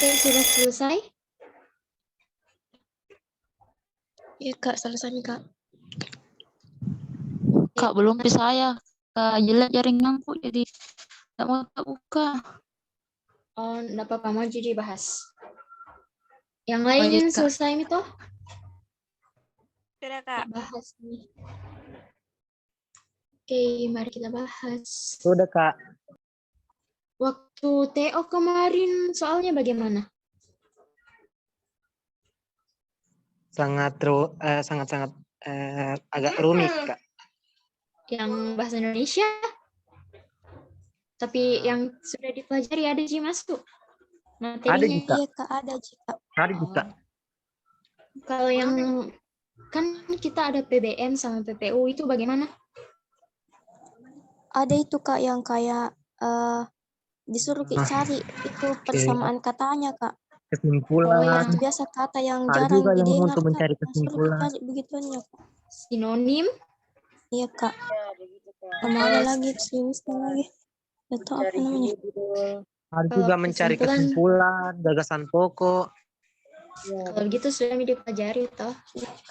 Oke, sudah selesai? Iya Kak, selesai nih Kak. Kak, belum bisa saya. Kak, jelek jaringanku jadi nggak mau tak buka. Oh, enggak apa-apa, mau jadi bahas. Yang Oh, iya, lain Kak. selesai nih toh? Sudah Kak. Bahas nih. Oke, mari kita bahas. Sudah Kak. Waktu TO kemarin soalnya bagaimana? Sangat-sangat agak rumit Kak. Yang bahasa Indonesia? Tapi yang sudah dipelajari ada Ji masuk materinya. Ada Ji, Kak. Iya Kak, ada Ji Kak. Ada Ji, Kak. Kalau yang kan kita ada PBM sama PPU itu bagaimana? Ada itu Kak yang kayak disuruh cari itu persamaan katanya Kak. Kesimpulan. Oh, yang Itu biasa kata yang Ada jarang juga yang didengar untuk mencari Kak. Disuruh kesimpulan. cari begituannya Kak. sinonim. Iya Kak. Ya, begitu Kak. Sama ada lagi sejenisnya lagi. Itu apa namanya? Ada Kalau juga mencari kesimpulan, gagasan pokok. Kalau gitu sudah dipelajari toh.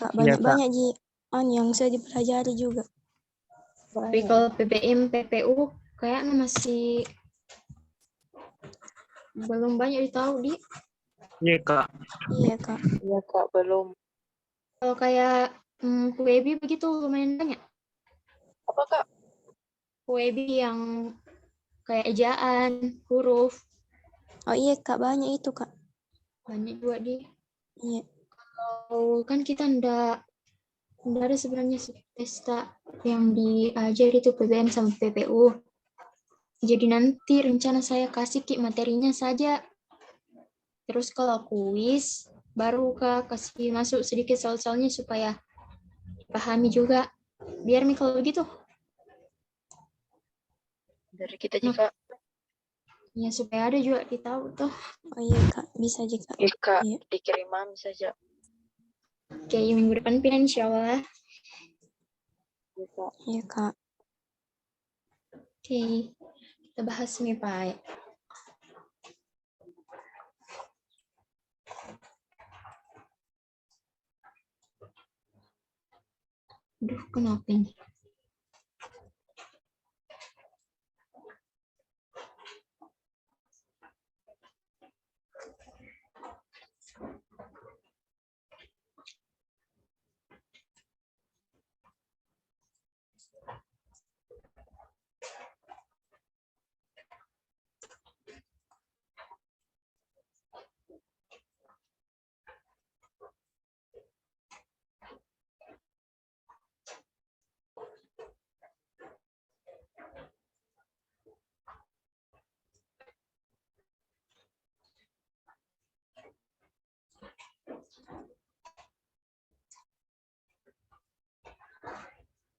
Kak, Iya, banyak-banyak Ji yang saya dipelajari juga. Tapi kalau PPM, PPU kayaknya masih belum banyak ditahu di. Iya Kak. Iya Kak. Iya Kak, belum. Kalau kayak PUEB begitu lumayan banyak. Apa Kak? PUEB yang kayak ejaan, huruf, Oh iya Kak, banyak itu Kak. banyak juga di. Iya. Kalau kan kita ndak ada sebenarnya pesta yang diajari itu PBM sama PPU. Jadi nanti rencana saya kasih materinya saja. Terus kalau kuis baru Kak kasih masuk sedikit soal-soalnya supaya pahami juga. Biar kalau begitu. Dari kita juga. Ya supaya ada juga ditahu tuh. Oh iya Kak, bisa aja Kak. Iya Kak, Iya. dikirim mami saja. Oke, minggu depan pindah insya Allah. Iya Kak. Iya Kak. Oke, kita bahas nih Pak. Aduh, kenapa ini?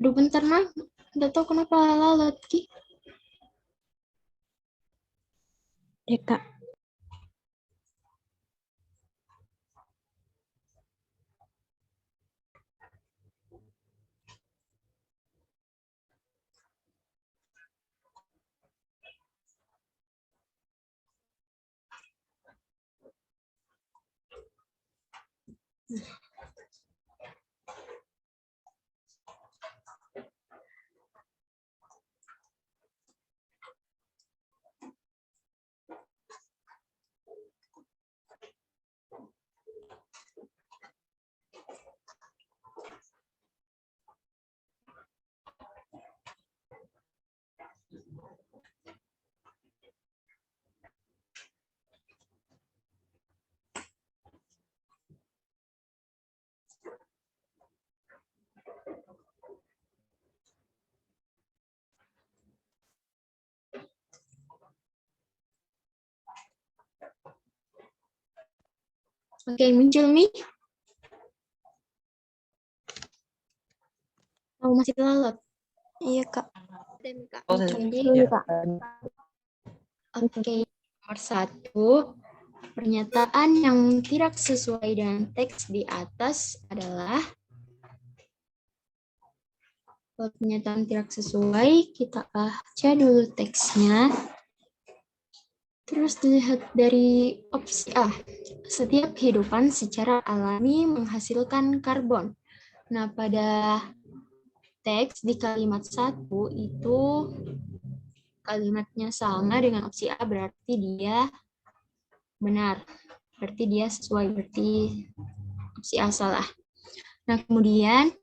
Aduh, bentar mah. Udah tahu kenapa lalat Ki. Iya Kak. Oke, muncul Mi. Oh, masih telat. Iya, Kak. Oh, Jadi, ya. oke, nomor 1. Pernyataan yang tidak sesuai dengan teks di atas adalah kalau pernyataan tidak sesuai, kita baca dulu teksnya. Terus dilihat dari opsi A. Setiap kehidupan secara alami menghasilkan karbon. Nah, pada teks di kalimat 1 itu kalimatnya sama dengan opsi A, berarti dia benar. Berarti dia sesuai, berarti opsi A salah. Nah, kemudian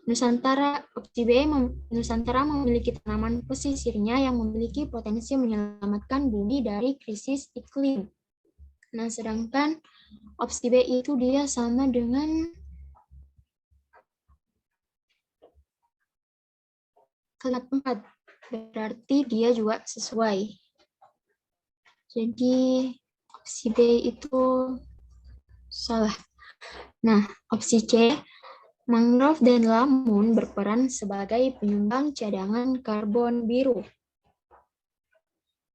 Nusantara, opsi B, Nusantara memiliki tanaman pesisirnya yang memiliki potensi menyelamatkan bumi dari krisis iklim. Nah, sedangkan opsi B itu dia sama dengan kalimat 4. Berarti dia juga sesuai. Jadi, opsi B itu salah. Nah, opsi C, mangrove dan lamun berperan sebagai penyumbang cadangan karbon biru.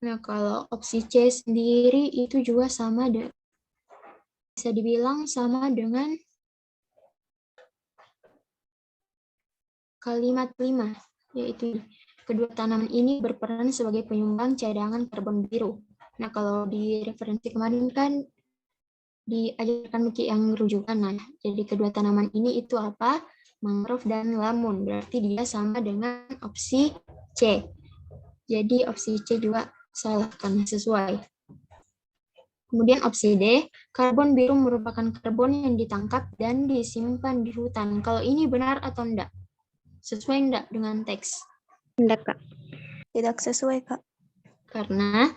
Nah, kalau opsi C sendiri itu juga sama, bisa dibilang sama dengan kalimat 5, yaitu kedua tanaman ini berperan sebagai penyumbang cadangan karbon biru. Nah, kalau di referensi kemarin kan diajarkan Miki yang rujukan. Nah, jadi kedua tanaman ini itu apa? Mangrove dan lamun. Berarti dia sama dengan opsi C. Jadi opsi C juga salah karena sesuai. Kemudian opsi D, karbon biru merupakan karbon yang ditangkap dan disimpan di hutan. Kalau ini benar atau enggak? Sesuai enggak dengan teks? Enggak, Kak. Tidak sesuai, Kak. Karena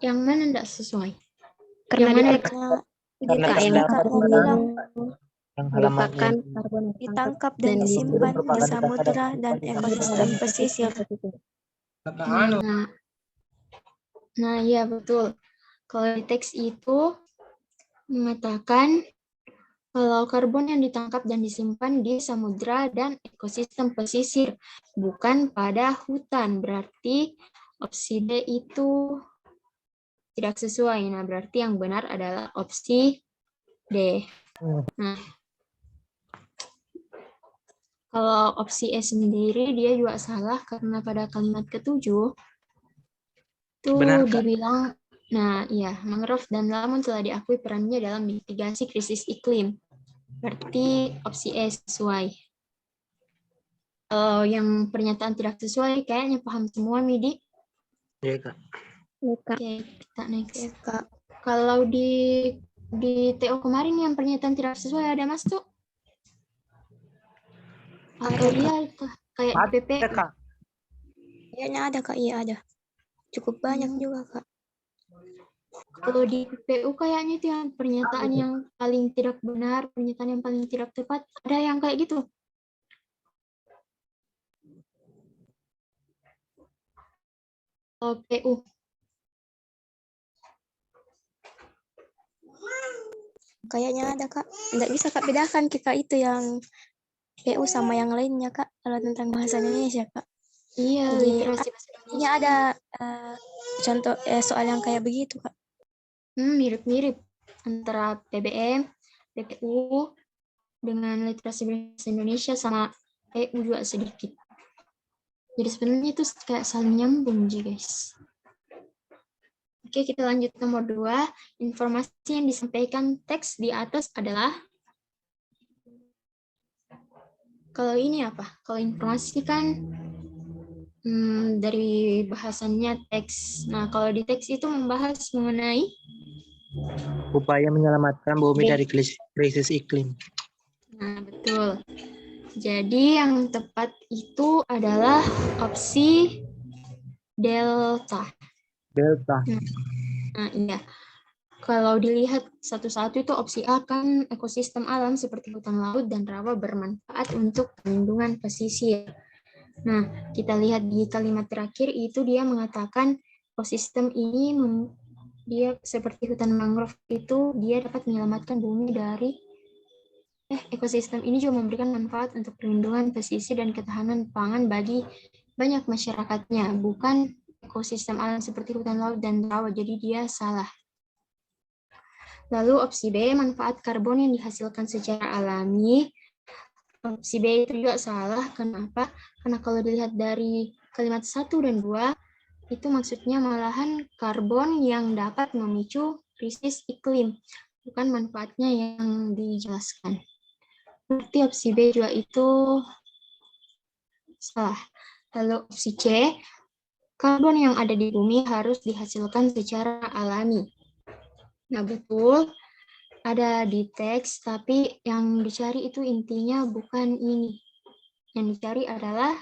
yang mana enggak sesuai? Karena Yang mana di teks Kak yang bilang Yang merupakan halamannya karbon ditangkap dan disimpan di samudera dan ekosistem pesisir. Nah, iya betul. Kalau di teks itu mengatakan kalau karbon yang ditangkap dan disimpan di samudera dan ekosistem pesisir, bukan pada hutan. Berarti opsi D itu tidak sesuai. Nah, berarti yang benar adalah opsi D. Nah, kalau opsi E sendiri, dia juga salah karena pada kalimat ke-7 itu Benar, Kak. dibilang, nah iya, mangrove dan lamun telah diakui perannya dalam mitigasi krisis iklim. Berarti opsi E sesuai. Kalau yang pernyataan tidak sesuai, kayaknya paham semua, Midi. Iya, Kak. Oke, kita next. Kalau di TO kemarin yang pernyataan tidak sesuai ada masuk? Atau Ada, dia kayak di PP? Ada, Kak. Kayaknya ada, Kak. Iya, ada. Cukup banyak juga, Kak. Kalau di PPU kayaknya itu yang pernyataan yang paling tidak benar, pernyataan yang paling tidak tepat, ada yang kayak gitu. Kalau PU. Kayaknya ada, Kak. Nggak bisa, Kak, bedakan kita itu yang PU sama yang lainnya, Kak. Kalau tentang bahasa Indonesia, Kak. Iya, Jadi, literasi bahasa ini Indonesia. ada contoh soal yang kayak begitu, Kak. Mirip-mirip antara PBM, PPU, dengan literasi bahasa Indonesia sama PU juga sedikit. Jadi sebenarnya itu kayak saling nyambung, guys. Oke, kita lanjut nomor 2. Informasi yang disampaikan teks di atas adalah, kalau ini apa? Kalau informasi kan dari bahasannya teks. Nah, kalau di teks itu membahas mengenai Upaya menyelamatkan bumi dari krisis iklim. Nah, betul. Jadi yang tepat itu adalah opsi delta. Delta. Nah, iya. Kalau dilihat satu-satu itu opsi A kan ekosistem alam seperti hutan laut dan rawa bermanfaat untuk perlindungan pesisir. Nah, kita lihat di kalimat terakhir itu dia mengatakan ekosistem ini dia seperti hutan mangrove itu, dia dapat menyelamatkan bumi dari ekosistem ini juga memberikan manfaat untuk perlindungan pesisir dan ketahanan pangan bagi banyak masyarakatnya, bukan ekosistem alam seperti hutan laut dan rawa, jadi dia salah. Lalu opsi B, manfaat karbon yang dihasilkan secara alami. Opsi B itu juga salah. Kenapa? Karena kalau dilihat dari kalimat 1 dan 2, itu maksudnya malahan karbon yang dapat memicu krisis iklim, bukan manfaatnya yang dijelaskan. Berarti opsi B juga itu salah. Lalu opsi C, karbon yang ada di bumi harus dihasilkan secara alami. Nah, betul, ada di teks, tapi yang dicari itu intinya bukan ini. Yang dicari adalah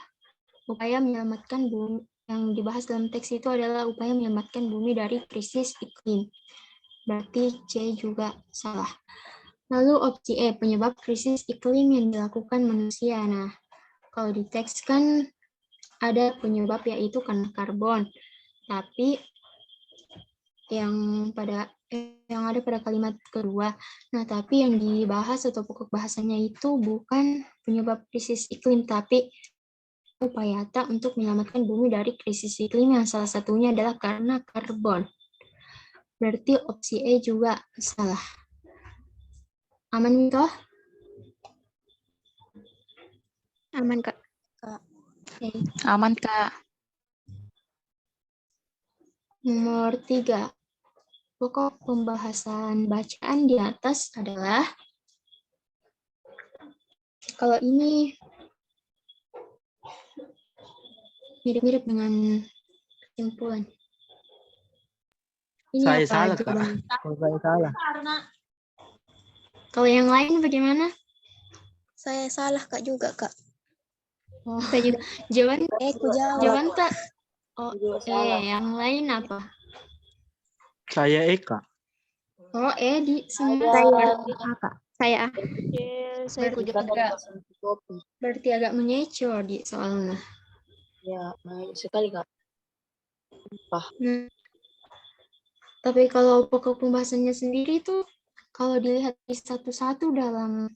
upaya menyelamatkan bumi. Yang dibahas dalam teks itu adalah upaya menyelamatkan bumi dari krisis iklim. Berarti C juga salah. Lalu opsi E, penyebab krisis iklim yang dilakukan manusia. Nah, kalau di teks kan ada penyebab yaitu karena karbon. Tapi yang ada pada kalimat kedua. Nah, tapi yang dibahas atau pokok bahasanya itu bukan penyebab krisis iklim, tapi upaya nyata untuk menyelamatkan bumi dari krisis iklim yang salah satunya adalah karena karbon. Berarti opsi E juga salah. Aman toh? Aman, Kak. Oke. Aman, Kak. Nomor 3. Pokok pembahasan bacaan di atas adalah, kalau ini mirip-mirip dengan kesimpulan. Ini Saya apa salah, Kak. jawaban? Kalau saya salah. Kalau yang lain bagaimana? Saya salah, Kak, juga, Kak. Oh, Saya juga. jawaban Ku jawab. jawaban tak. Oh, Juga salah. yang lain apa? Saya Eka. Oh, di semua. Saya A, Kak. Saya A. Saya Berarti jawab juga. Kopi. Berarti agak mengecoh di soalnya. Ya, baik sekali Kak. Nah, tapi kalau pokok pembahasannya sendiri tuh, kalau dilihat di satu-satu dalam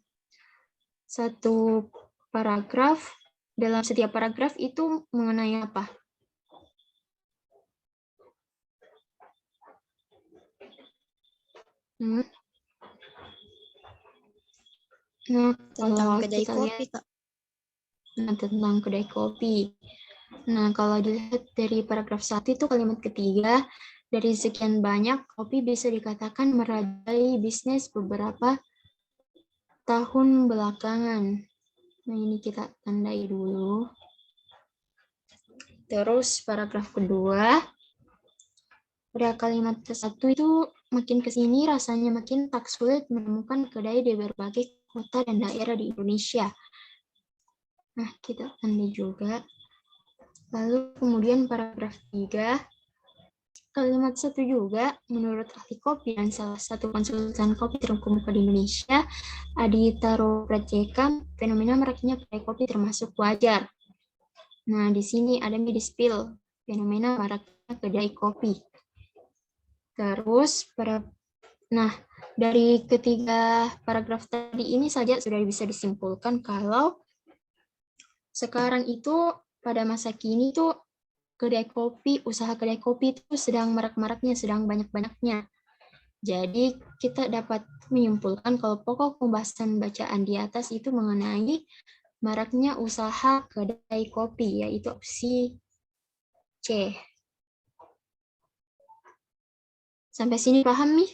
satu paragraf, dalam setiap paragraf itu mengenai apa? Hmm. Nah, Tentang kalau kedai kita kopi, lihat Kak. tentang kedai kopi. Nah, kalau dilihat dari paragraf 1 itu kalimat ketiga, dari sekian banyak kopi bisa dikatakan merajai bisnis beberapa tahun belakangan. Nah, ini kita tandai dulu. Terus paragraf kedua, pada kalimat ke-1 itu makin ke sini rasanya makin tak sulit menemukan kedai di berbagai kota dan daerah di Indonesia. Nah, kita tandai juga. Lalu kemudian paragraf 3, kalimat 1 juga, menurut ahli kopi dan salah satu konsultan kopi terkemuka di Indonesia, Aditaro Pradyeka, fenomena maraknya kedai kopi termasuk wajar. Nah, di sini ada di-spill, fenomena maraknya kedai kopi. Terus, dari ketiga paragraf tadi ini saja sudah bisa disimpulkan kalau sekarang itu pada masa kini tuh usaha kedai kopi itu sedang marak-maraknya, sedang banyak-banyaknya. Jadi kita dapat menyimpulkan kalau pokok pembahasan bacaan di atas itu mengenai maraknya usaha kedai kopi, yaitu opsi C. Sampai sini paham nih?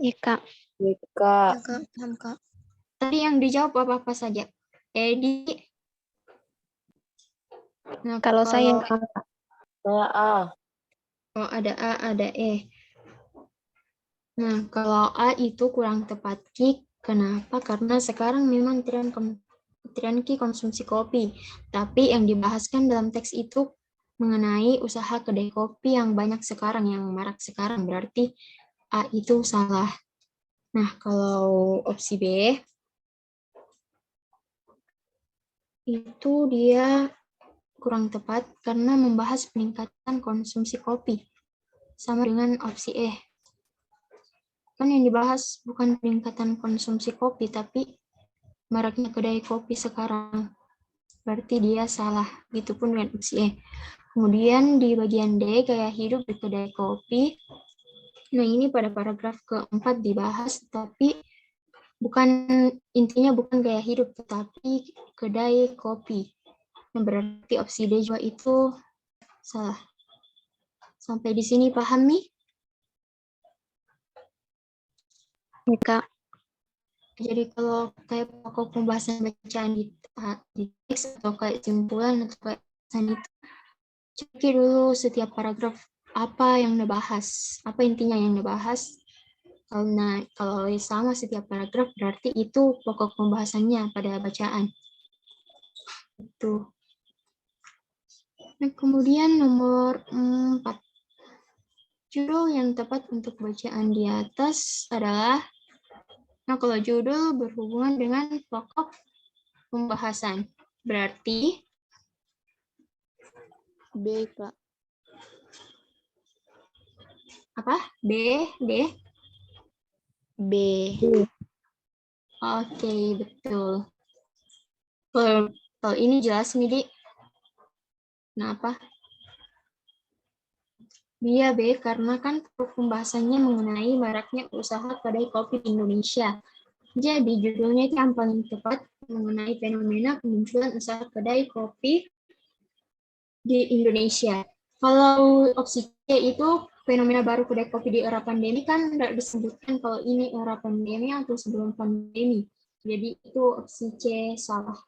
Iya, Kak. Iya Kak. Ya, Kak. Paham, Kak. Tadi yang dijawab apa-apa saja? Edi. Nah, Kalau saya A, Kak. Saya A. Oh, ada A, ada E. Nah, kalau A itu kurang tepat, Ki. Kenapa? Karena sekarang memang tren konsumsi kopi. Tapi yang dibahaskan dalam teks itu mengenai usaha kedai kopi yang banyak sekarang, yang marak sekarang. Berarti A itu salah. Nah, kalau opsi B, itu dia kurang tepat karena membahas peningkatan konsumsi kopi. sama dengan opsi E. Kan yang dibahas bukan peningkatan konsumsi kopi, tapi maraknya kedai kopi sekarang. Berarti dia salah. Gitu pun dengan opsi E. Kemudian di bagian D, gaya hidup di kedai kopi. Nah, ini pada paragraf keempat dibahas, tapi intinya bukan gaya hidup, tetapi kedai kopi. Nah, berarti opsi D juga itu salah. Sampai di sini paham nih? Ya, Kak. Jadi kalau kayak pokok pembahasan bacaan di teks atau kayak simpulan atau kayak itu, cek dulu setiap paragraf apa yang dibahas, apa intinya yang dibahas. Kalau sama setiap paragraf berarti itu pokok pembahasannya pada bacaan. Itu. Nah, kemudian nomor 4. Judul yang tepat untuk bacaan di atas adalah, nah kalau judul berhubungan dengan pokok pembahasan, berarti B, Kak. apa? B, D? B. Oke, betul. Kalau ini jelas nih, Dik. Kenapa? Iya, B, karena kan pembahasannya mengenai maraknya usaha kedai kopi di Indonesia. Jadi, judulnya itu yang paling tepat mengenai fenomena kemunculan usaha kedai kopi di Indonesia. Kalau opsi C itu fenomena baru kedai kopi di era pandemi, kan tidak disebutkan kalau ini era pandemi atau sebelum pandemi. Jadi, itu opsi C salah.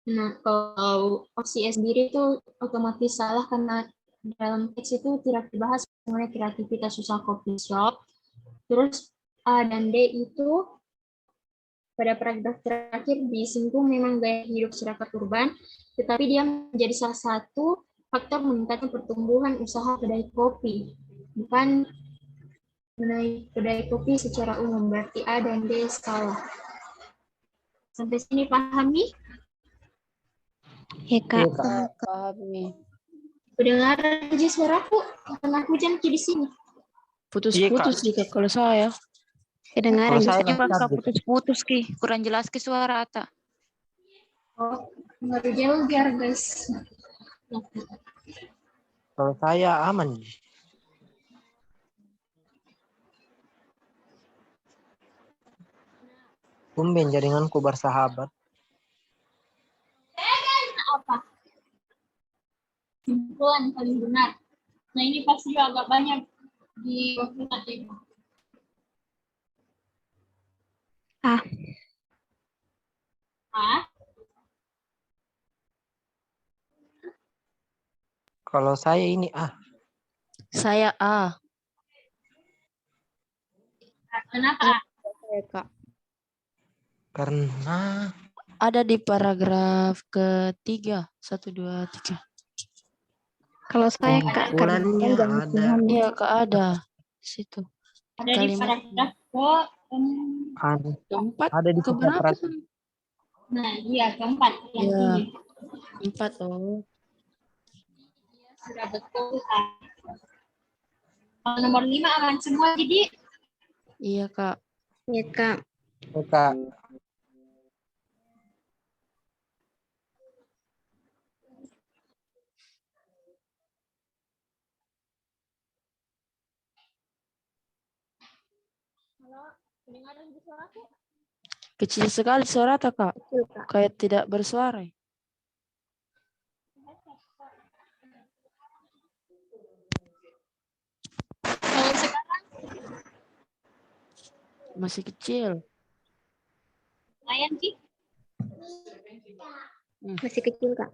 Nah, kalau opsi E sendiri itu otomatis salah karena dalam teks itu tidak dibahas mengenai kreativitas usaha coffee shop. Terus A dan D itu pada paragraf terakhir disinggung memang gaya hidup masyarakat urban, tetapi dia menjadi salah satu faktor meningkatnya pertumbuhan usaha kedai kopi, bukan mengenai kedai kopi secara umum. Berarti A dan D salah. Sampai sini paham nih? Ya, Kak. Iya, Kak. Paham nih. Kedengaran aja suaraku karena hujan di sini. Putus-putus jika kalau saya. Kedengaran Kalau saya Juga lancar Kak gitu. putus-putus Ki. Kurang jelas Ki suara Ata. Oh, baru jauh biar guys. Kalau saya aman. Tumben jaringanku bersahabat. Apa? Simpulan paling benar. Nah, ini pasti juga agak banyak di waktu nanti. Ah. Ah? Kalau saya ini Saya A. Kenapa? Ya, Kak. karena Ada di paragraf ketiga. 1, 2, 3. Kalau saya, Kak, karena bulannya jangan ada. Iya Kak ada. Di situ. Ada di Kalimat paragraf keempat. Ada di Keberapa paragraf tuh? nah, iya keempat yang Iya. ini. 4 oh. Sudah betul. Kalau nomor 5 aman semua, jadi Iya Kak. Ya, Kak. Kak. kedengaran di suaraku. Kecil sekali suara Ata Kak. Betul, Kak. Kayak tidak bersuara. Kalau sekarang Masih kecil. lumayan sih. Masih kecil, Kak.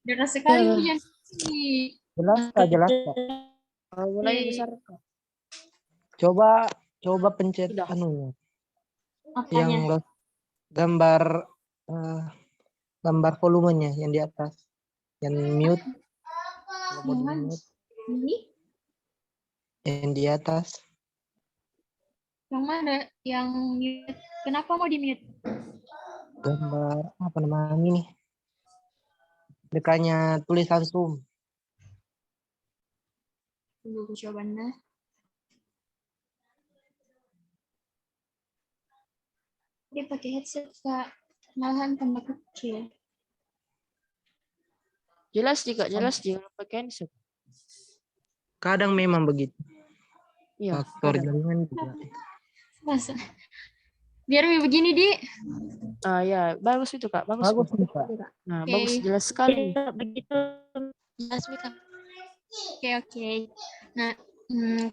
Deras sekali Ya. hujan sih. Jelas Kak, jelas Kak. Mulai besar Kak. Coba pencet Sudah. yang Apanya? gambar gambar volumenya yang di atas. Yang mute. Kalau mau di mute, Ini? yang di atas. Yang mana? Yang mute. Kenapa mau di mute? Gambar apa namanya ini? Dekatnya tulisan Zoom. Tunggu aku jawabannya. Dia pakai headset, Kak. Malahan tambah kecil. Jelas sih Kak, jelas dia pakai handset. Kadang memang begitu. Iya, Faktor kadang. jaringan juga. Masa? Biar begini, Di. Ya, bagus itu Kak, bagus. Bagus Kak. nih, Kak. Nah, Oke. bagus, jelas sekali. Begitu. Jelas, Mika. Oke. Nah,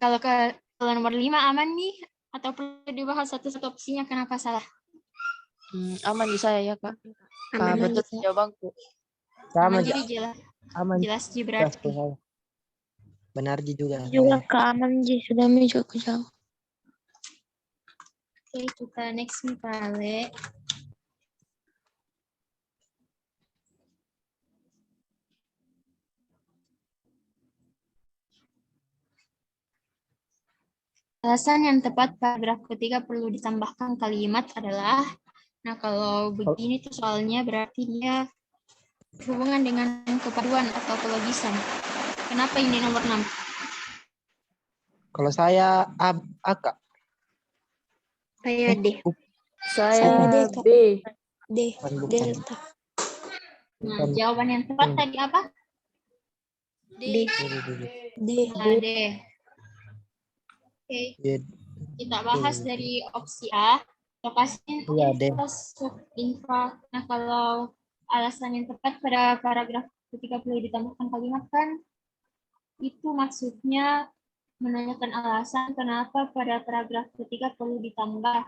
kalau nomor 5 aman nih? Atau perlu dibahas satu-satu opsinya kenapa salah? Aman di saya ya Kak. Aman Betul gitu. jawabanku. Sama Aman aja. jadi jelas. Aman. Jelas Ji Jelas berarti. tuh saya. Benar Ji juga. Juga saya. keaman Ji, sudah juga aku jawab. Oke, kita next nih Pak Ale. Alasan yang tepat paragraf ketiga perlu ditambahkan kalimat adalah, nah kalau begini tuh soalnya berarti dia berhubungan dengan kepaduan atau kelogisan. Kenapa ini nomor 6? Kalau saya A, Kak. Saya D. Saya D, Kak. B. D. Bukan. Delta. Nah, jawaban yang tepat tadi apa? D. D. Nah, D. Oke, D. kita bahas dari opsi A. Lokasi Iya, D. infra. Nah, kalau alasan yang tepat pada paragraf ketika perlu ditambahkan kalimat kan, itu maksudnya menanyakan alasan kenapa pada paragraf ketiga perlu ditambah.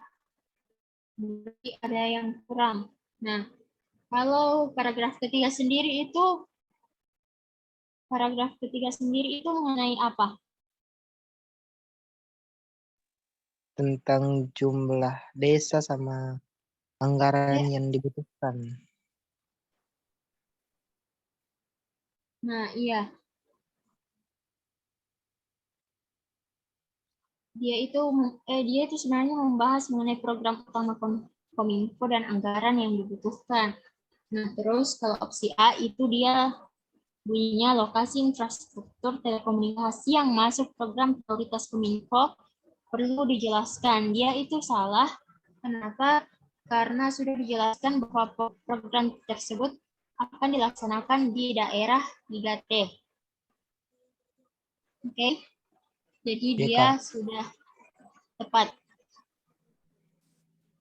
Berarti ada yang kurang. Nah, kalau paragraf ketiga sendiri itu mengenai apa? Tentang jumlah desa sama anggaran yang dibutuhkan. Nah, iya. Dia itu sebenarnya membahas mengenai program utama Kominfo dan anggaran yang dibutuhkan. Nah, terus kalau opsi A itu dia bunyinya lokasi infrastruktur telekomunikasi yang masuk program prioritas Kominfo perlu dijelaskan. Dia itu salah. Kenapa? Karena sudah dijelaskan bahwa program tersebut akan dilaksanakan di daerah 3T. Oke. Jadi dia sudah tepat.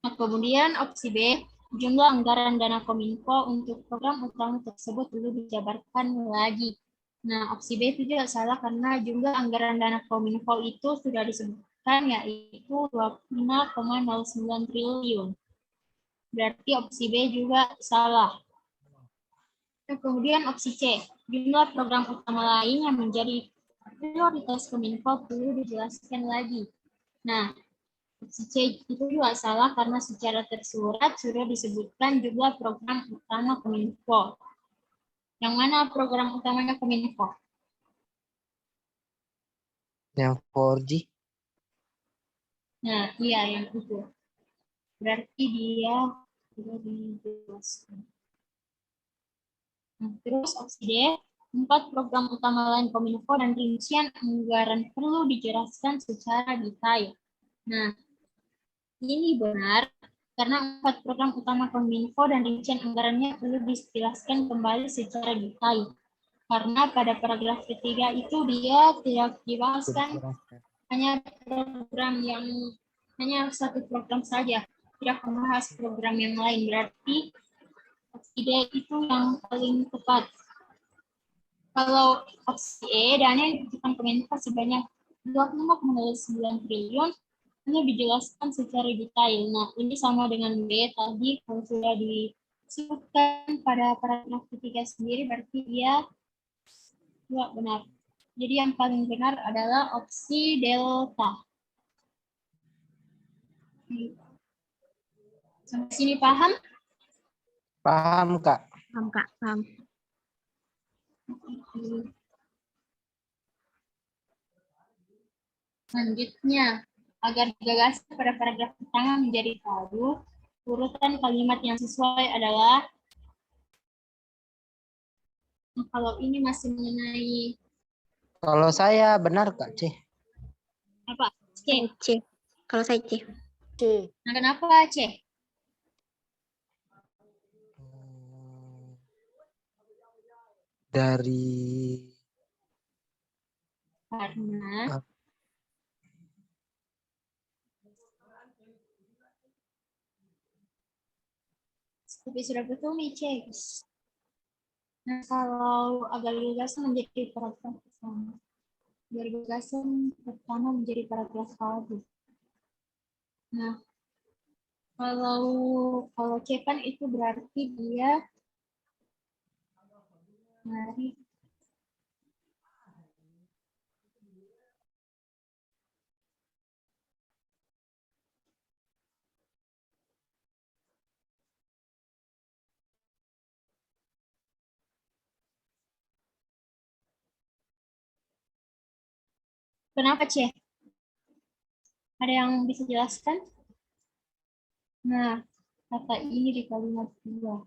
Nah, kemudian opsi B, jumlah anggaran dana Kominfo untuk program utama tersebut perlu dijabarkan lagi. Nah, opsi B itu juga salah karena jumlah anggaran dana Kominfo itu sudah disebutkan yaitu 25,09 triliun. Berarti opsi B juga salah. Nah, kemudian opsi C, jumlah program utama lain yang menjadi prioritas Kominfo perlu dijelaskan lagi. Nah, opsi C itu juga salah karena secara tersurat sudah disebutkan jumlah program utama Kominfo. Yang mana program utamanya Kominfo? Yang 4G. Nah, iya yang itu. Berarti dia sudah dijelaskan. Nah, terus opsi D, 4 program utama lain Kominfo dan rincian anggaran perlu dijelaskan secara detail. Nah, ini benar karena 4 program utama Kominfo dan rincian anggarannya perlu dijelaskan kembali secara detail. Karena pada paragraf ketiga itu dia tidak dibahaskan hanya satu program saja, tidak membahas program yang lain. Berarti opsi D itu yang paling tepat. Kalau opsi E, dana yang dibutuhkan Kominfo sebanyak 25,9 triliun hanya dijelaskan secara detail. Nah, ini sama dengan B tadi, kalau sudah disebutkan pada paragraf ketiga sendiri, berarti dia tidak benar. Jadi yang paling benar adalah opsi delta. Sampai sini paham? Paham, Kak. Paham, Kak. Paham. Selanjutnya, agar gagasan pada paragraf pertama menjadi padu, urutan kalimat yang sesuai adalah, kalau ini masih mengenai Kalau saya benar Kak C. Apa? C. C. Kalau saya C. C. Nah, kenapa C? Dari Karena seperti sudah betul nih C. Nah, kalau agar gagasan menjadi paragraf pertama. Agar gagasan pertama menjadi paragraf awal. Nah, kalau C kan itu berarti dia mari kenapa C? Ada yang bisa jelaskan? Nah, kata ini di kalimat kedua.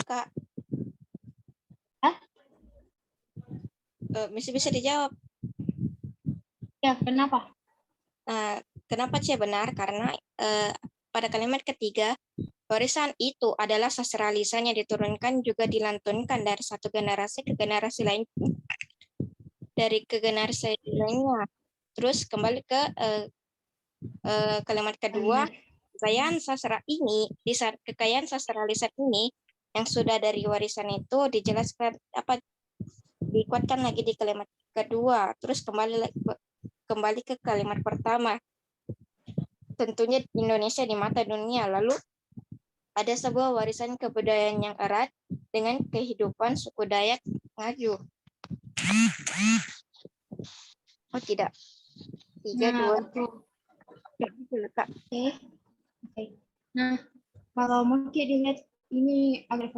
Kak, Hah? bisa dijawab. Ya, kenapa? Nah, kenapa C benar? Karena pada kalimat ketiga, warisan itu adalah sastra lisan yang diturunkan juga dilantunkan dari satu generasi ke generasi lain, dari ke generasi lainnya. Terus kembali ke kalimat kedua, kekayaan sastra ini, kekayaan sastra lisan ini yang sudah dari warisan itu dijelaskan dikuatkan lagi di kalimat kedua. Terus kembali ke kalimat pertama. Tentunya Indonesia di mata dunia. Lalu ada sebuah warisan kebudayaan yang erat dengan kehidupan suku Dayak Ngaju. Oh tidak. 3, 2, betul. Kak. Oke. Nah, kalau mungkin dilihat ini agak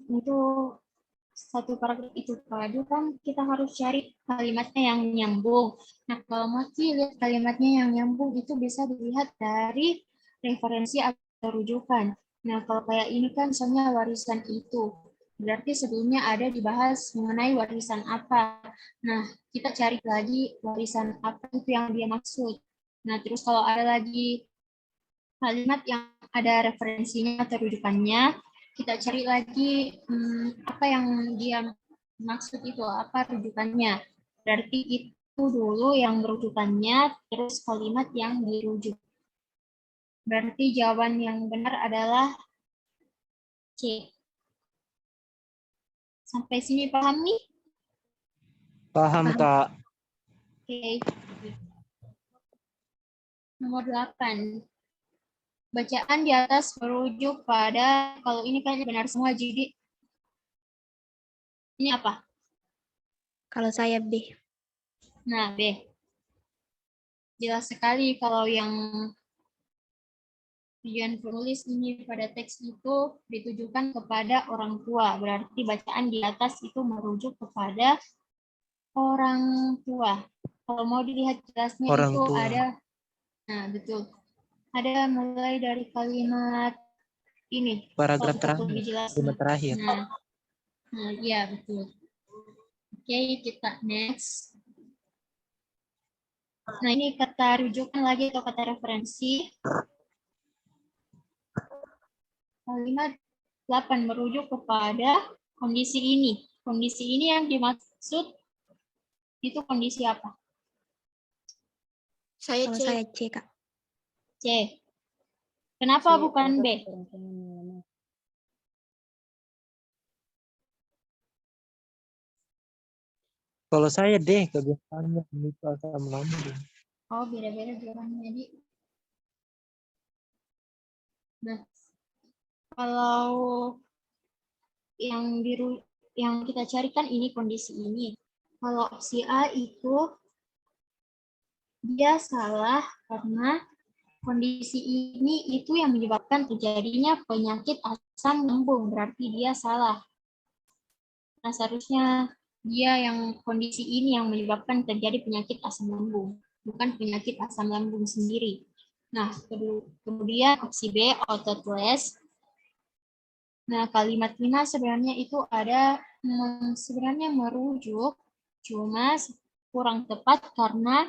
untuk satu paragraf itu tadi kan kita harus cari kalimatnya yang nyambung. Nah, kalau mau lihat kalimatnya yang nyambung itu bisa dilihat dari referensi atau rujukan. Nah, kalau kayak ini kan misalnya warisan itu. Berarti sebelumnya ada dibahas mengenai warisan apa. Nah, kita cari lagi warisan apa itu yang dia maksud. Nah, terus kalau ada lagi kalimat yang ada referensinya atau rujukannya, kita cari lagi apa yang dia maksud itu, apa rujukannya. Berarti itu dulu yang rujukannya, terus kalimat yang dirujuk. Berarti jawaban yang benar adalah C. Sampai sini paham nih? Paham Kak. Oke. Nomor 8. Bacaan di atas merujuk pada, kalau ini kan benar semua, jadi ini apa? Kalau saya B. Nah, B. Jelas sekali kalau yang tujuan penulis ini pada teks itu ditujukan kepada orang tua. Berarti bacaan di atas itu merujuk kepada orang tua. Kalau mau dilihat jelasnya Orang itu tua. ada, nah betul. Ada mulai dari kalimat ini. Paragraf Untuk terakhir. lebih jelas. Kalimat terakhir. Nah, iya betul. Oke, kita next. Nah, ini kata rujukan lagi atau kata referensi. Kalimat 8 merujuk kepada kondisi ini. Kondisi ini yang dimaksud itu kondisi apa? Saya Kalau C. saya C, Kak. C. Kenapa bukan B? Kalau saya D, kebiasaannya lupa sama lambung. Oh, beda-beda jawabannya. Jadi, nah, kalau yang kita carikan ini kondisi ini. Kalau opsi A itu dia salah karena kondisi ini itu yang menyebabkan terjadinya penyakit asam lambung, berarti dia salah. Nah, seharusnya dia yang kondisi ini yang menyebabkan terjadi penyakit asam lambung, bukan penyakit asam lambung sendiri. Nah, kemudian opsi B, autoteles. Nah, kalimat Lina sebenarnya itu ada sebenarnya merujuk, cuma kurang tepat karena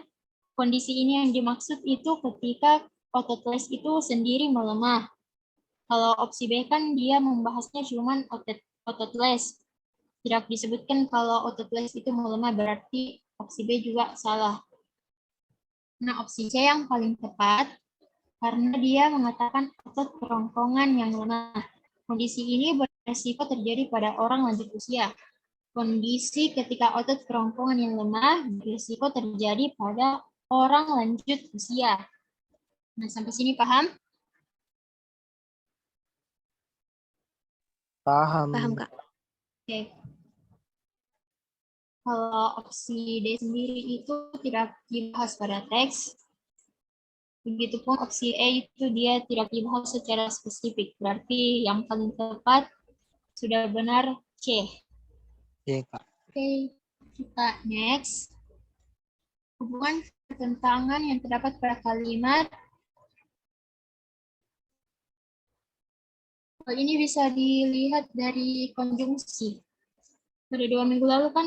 kondisi ini yang dimaksud itu ketika autoteles itu sendiri melemah. Kalau opsi B kan dia membahasnya cuma autoteles. Tidak disebutkan kalau autoteles itu melemah, berarti opsi B juga salah. Nah, opsi C yang paling tepat karena dia mengatakan otot kerongkongan yang lemah. Kondisi ini beresiko terjadi pada orang lanjut usia. Kondisi ketika otot kerongkongan yang lemah beresiko terjadi pada orang lanjut usia. Nah, sampai sini paham? Paham. Paham, Kak. Oke. Kalau opsi D sendiri itu tidak dibahas pada teks. Begitupun opsi E itu dia tidak dibahas secara spesifik. Berarti yang paling tepat sudah benar C. Iya, Kak. Oke, kita next. Hubungan pertentangan yang terdapat pada kalimat. Hal ini bisa dilihat dari konjungsi. Pada 2 minggu lalu kan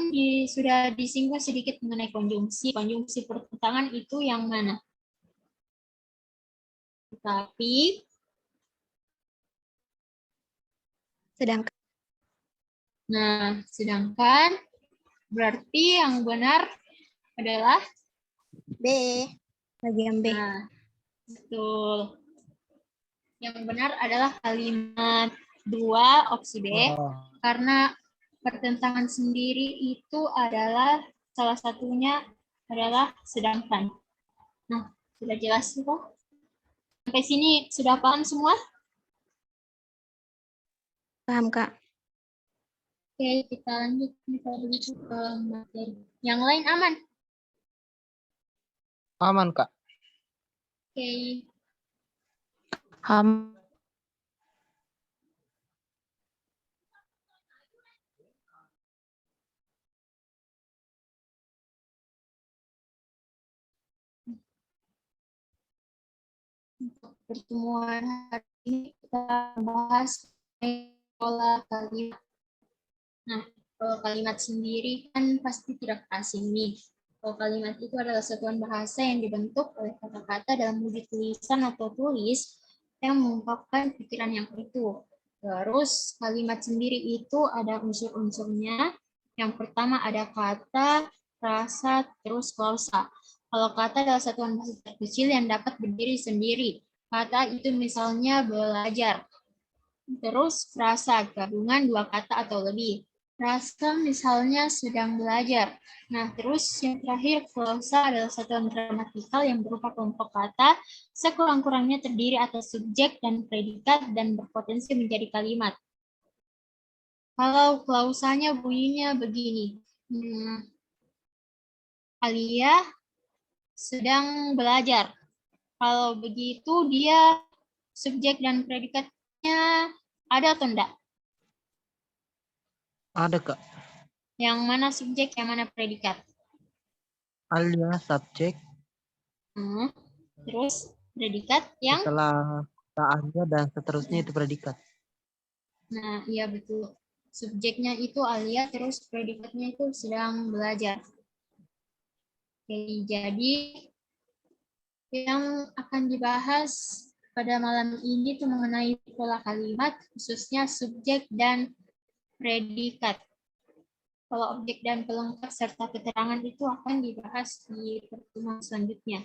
sudah disinggung sedikit mengenai konjungsi. Konjungsi pertentangan itu yang mana? Tetapi sedangkan berarti yang benar adalah B. Bagian B. nah, betul. Yang benar adalah kalimat 2 opsi B karena pertentangan sendiri itu adalah salah satunya adalah sedangkan. Nah, sudah jelas kok? Sampai sini sudah paham semua? Paham, Kak. Oke, kita lanjut begitu ke materi. Yang lain aman? Aman, Kak. Oke. Untuk pertemuan hari ini kita bahas pola kalimat. Nah, kalau kalimat sendiri kan pasti tidak asing nih. Kalau kalimat itu adalah satuan bahasa yang dibentuk oleh kata-kata dalam wujud tulisan atau tulis yang mengungkapkan pikiran yang utuh. Terus kalimat sendiri itu ada unsur-unsurnya. Yang pertama ada kata, frasa, terus klausa. Kalau kata adalah satuan bahasa terkecil yang dapat berdiri sendiri. Kata itu misalnya belajar. Terus frasa, gabungan 2 kata atau lebih. Frasa misalnya sedang belajar. Nah, terus yang terakhir, klausa adalah satuan gramatikal yang berupa kelompok kata, sekurang-kurangnya terdiri atas subjek dan predikat dan berpotensi menjadi kalimat. Kalau klausanya bunyinya begini. Alia sedang belajar. Kalau begitu dia subjek dan predikatnya ada atau enggak? Ada, Kak. Yang mana subjek, yang mana predikat? Alia subjek. Terus predikat yang? Setelah kata Alia dan seterusnya itu predikat. Nah, iya betul. Subjeknya itu Alia, terus predikatnya itu sedang belajar. Oke, jadi yang akan dibahas pada malam ini itu mengenai pola kalimat, khususnya subjek dan predikat. Kalau objek dan pelengkap serta keterangan itu akan dibahas di pertemuan selanjutnya.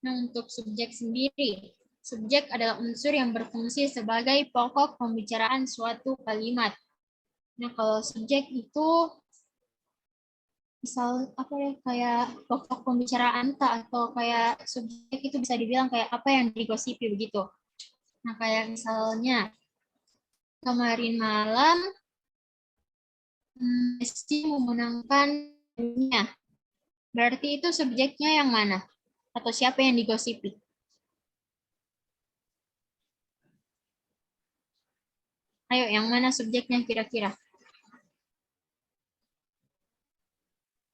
Nah, untuk subjek sendiri, subjek adalah unsur yang berfungsi sebagai pokok pembicaraan suatu kalimat. Nah, kalau subjek itu misal apa ya, kayak pokok pembicaraan atau kayak subjek itu bisa dibilang kayak apa yang digosipi begitu. Nah, kayak misalnya kemarin malam Messi memenangkan dunia. Berarti itu subjeknya yang mana? Atau siapa yang digosipi? Ayo, yang mana subjeknya kira-kira?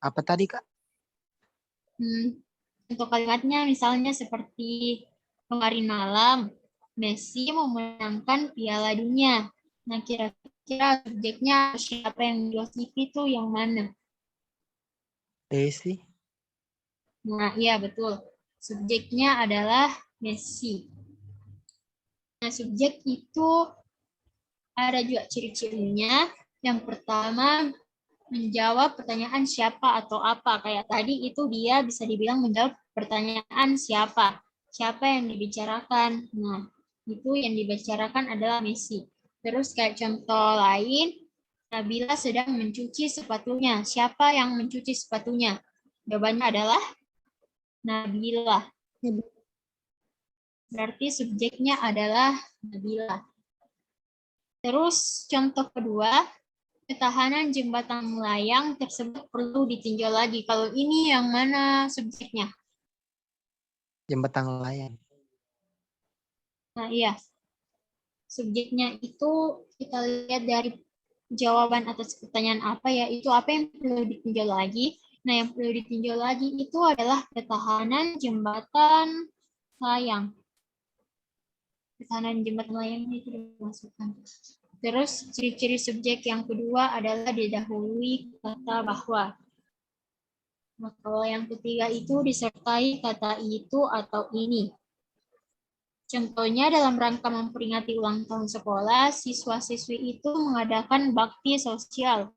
Apa tadi, Kak? Untuk kalimatnya misalnya seperti kemarin malam, Messi memenangkan Piala Dunia. Nah, kira-kira subjeknya siapa yang Yosif itu yang mana? Desi. Nah, iya betul. Subjeknya adalah Messi. Nah, subjek itu ada juga ciri-cirinya. Yang pertama, menjawab pertanyaan siapa atau apa. Kayak tadi itu dia bisa dibilang menjawab pertanyaan siapa. Siapa yang dibicarakan. Nah, itu yang dibicarakan adalah Messi. Terus kayak contoh lain, Nabila sedang mencuci sepatunya. Siapa yang mencuci sepatunya? Jawabannya adalah Nabila. Berarti subjeknya adalah Nabila. Terus contoh kedua, ketahanan jembatan melayang tersebut perlu ditinjau lagi. Kalau ini yang mana subjeknya? Jembatan layang. Nah, iya. Subjeknya itu kita lihat dari jawaban atas pertanyaan apa ya, itu apa yang perlu ditinjau lagi. Nah, yang perlu ditinjau lagi itu adalah ketahanan jembatan layang. Ketahanan jembatan layang itu dimasukkan. Terus ciri-ciri subjek yang kedua adalah didahului kata bahwa. Nah, kalau yang ketiga itu disertai kata itu atau ini. Contohnya dalam rangka memperingati ulang tahun sekolah, siswa-siswi itu mengadakan bakti sosial.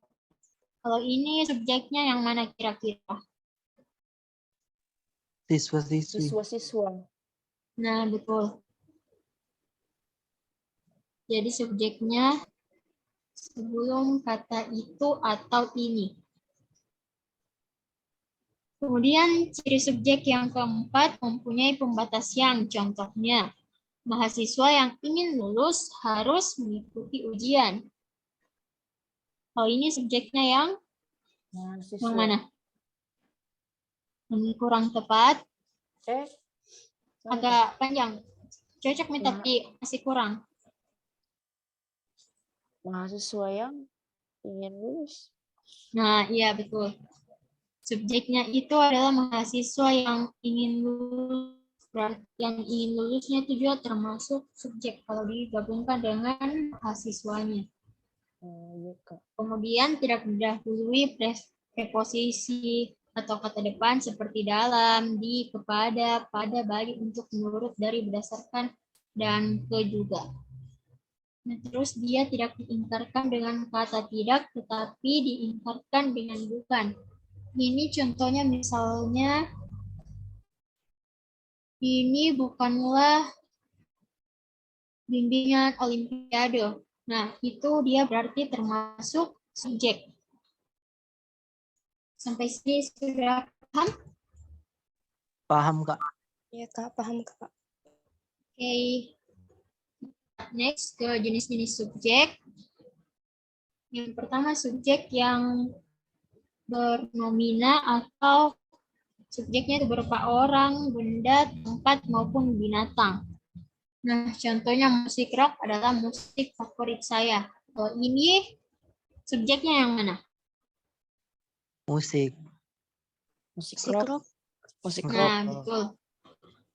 Kalau ini subjeknya yang mana kira-kira? Siswa-siswi. Siswa-siswa. Nah, betul. Jadi subjeknya sebelum kata itu atau ini. Kemudian ciri subjek yang keempat mempunyai pembatas yang, contohnya mahasiswa yang ingin lulus harus mengikuti ujian. Oh, ini subjeknya yang Mahasiswa. mana? Yang kurang tepat, agak panjang. Cocok nih tapi masih kurang. Mahasiswa yang ingin lulus. Nah, iya betul. Subjeknya itu adalah mahasiswa yang ingin lulus. Yang ingin lulusnya itu juga termasuk subjek kalau digabungkan dengan mahasiswanya. Iya, Kak. Kemudian tidak didahului preposisi atau kata depan seperti dalam, di, kepada, pada, bagi, untuk, menurut, dari, berdasarkan, dan ke juga. Nah, terus dia tidak diingkarkan dengan kata tidak, tetapi diingkarkan dengan bukan. Ini contohnya misalnya, ini bukanlah bimbingan olimpiade. Nah, itu dia berarti termasuk subjek. Sampai sini sudah paham? Paham, Kak. Iya, Kak. Paham, Kak. Oke. Next ke jenis-jenis subjek. Yang pertama subjek yang bernomina atau subjeknya itu berupa orang, benda, tempat, maupun binatang. Nah, contohnya musik rock adalah musik favorit saya. Kalau ini subjeknya yang mana? Musik. Musik Musik rock. rock. Musik rock. Nah, betul.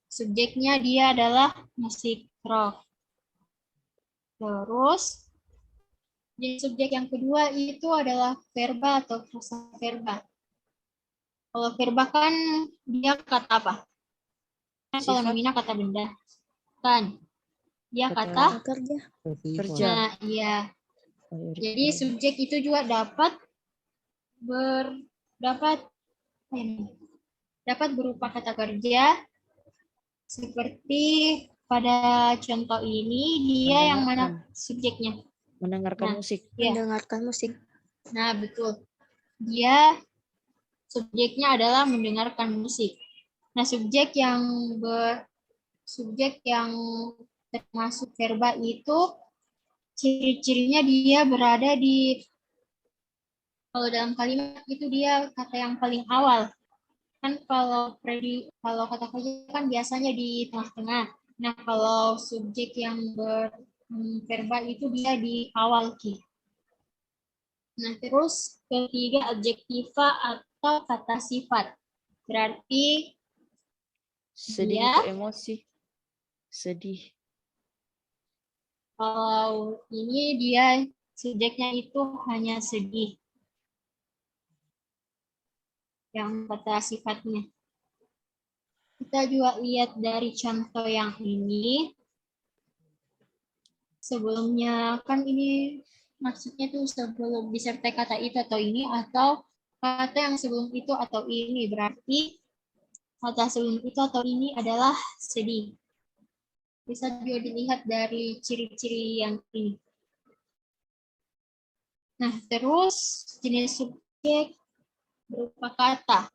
Subjeknya dia adalah musik rock. Terus, jenis subjek yang kedua itu adalah verba atau frasa verba. Kalau verba kan dia kata apa? Kan kalau Sifat. nomina kata benda. Kan? Dia Kata kata Kerja. kerja. nah, iya. Jadi subjek itu juga dapat dapat berupa kata kerja seperti pada contoh ini dia yang mana subjeknya? Mendengarkan Nah, musik. ya. Mendengarkan musik. Nah, betul. Dia subjeknya adalah mendengarkan musik. Nah, subjek yang termasuk verba itu ciri-cirinya dia berada di, kalau dalam kalimat itu dia kata yang paling awal. Kan kalau kata kerja kan biasanya di tengah-tengah. Nah, kalau subjek yang verbal itu dia di awal Ki. Nah, terus ketiga adjektiva atau kata sifat. Berarti Sedih dia itu emosi. Sedih. kalau ini dia subjeknya itu hanya sedih. Yang kata sifatnya. Kita juga lihat dari contoh yang ini. Sebelumnya kan ini maksudnya tuh sebelum disertai kata itu atau ini, atau kata yang sebelum itu atau ini. Berarti kata sebelum itu atau ini adalah sedih. Bisa juga dilihat dari ciri-ciri yang ini. Nah, terus jenis subjek berupa kata.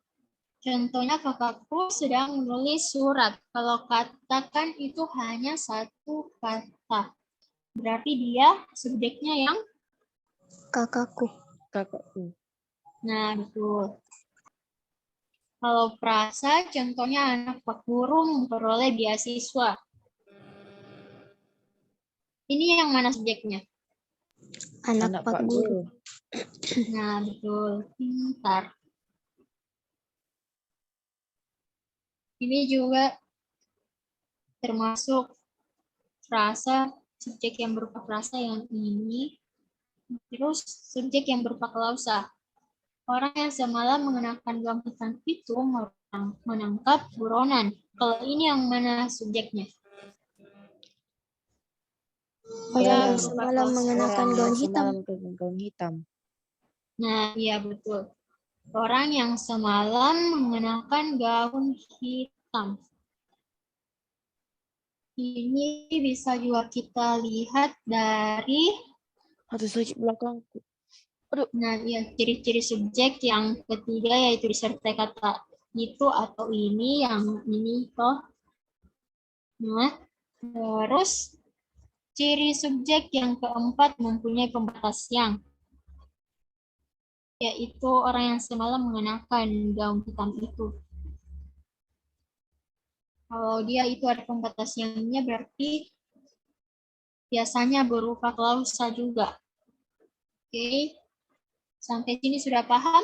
Contohnya kakakku sedang menulis surat. Kalau katakan itu hanya satu kata. Berarti dia subjeknya yang Kakakku. Kakakku. nah, betul. Kalau frasa, contohnya anak Pak Guru memperoleh beasiswa. Ini yang mana subjeknya? Anak Pak Guru. Nah, betul. Pintar. Ini juga termasuk frasa, subjek yang berupa frasa yang ini. Terus subjek yang berupa klausa. Orang yang semalam mengenakan gaun hitam itu menangkap buronan. Kalau ini yang mana subjeknya? Orang yang berupa semalam klausa. mengenakan Orang gaun yang hitam. semalam ke gaun hitam. Nah, iya betul. Orang yang semalam mengenakan gaun hitam. Ini bisa juga kita lihat dari, Aduh, sakit belakangku. nah ya, ciri-ciri subjek yang ketiga yaitu disertai kata itu atau ini, yang ini toh. Nah, terus ciri subjek yang keempat mempunyai pembatas yang, yaitu orang yang semalam mengenakan gaun hitam itu. Kalau dia itu ada pembatas yangnya berarti biasanya berupa klausa juga. Oke, sampai sini sudah paham?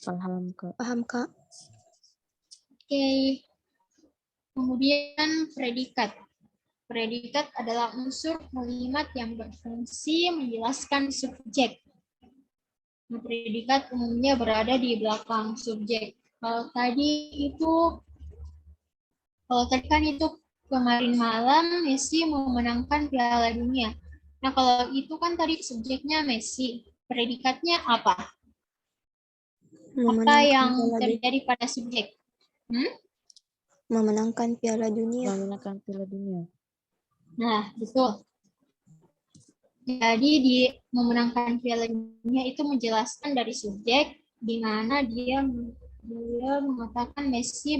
Paham, Kak. Paham, Kak? Oke, kemudian predikat. Predikat adalah unsur kalimat yang berfungsi menjelaskan subjek. Nah, predikat umumnya berada di belakang subjek. Kalau tadi kan itu kemarin malam Messi memenangkan Piala Dunia. Nah, kalau itu kan tadi subjeknya Messi. Predikatnya apa? Apa Memenangkan yang Piala Dunia. terjadi pada subjek? Memenangkan Piala Dunia. Memenangkan Piala Dunia. Nah, betul. Jadi di memenangkan Piala Dunia itu menjelaskan dari subjek di mana dia mengatakan Messi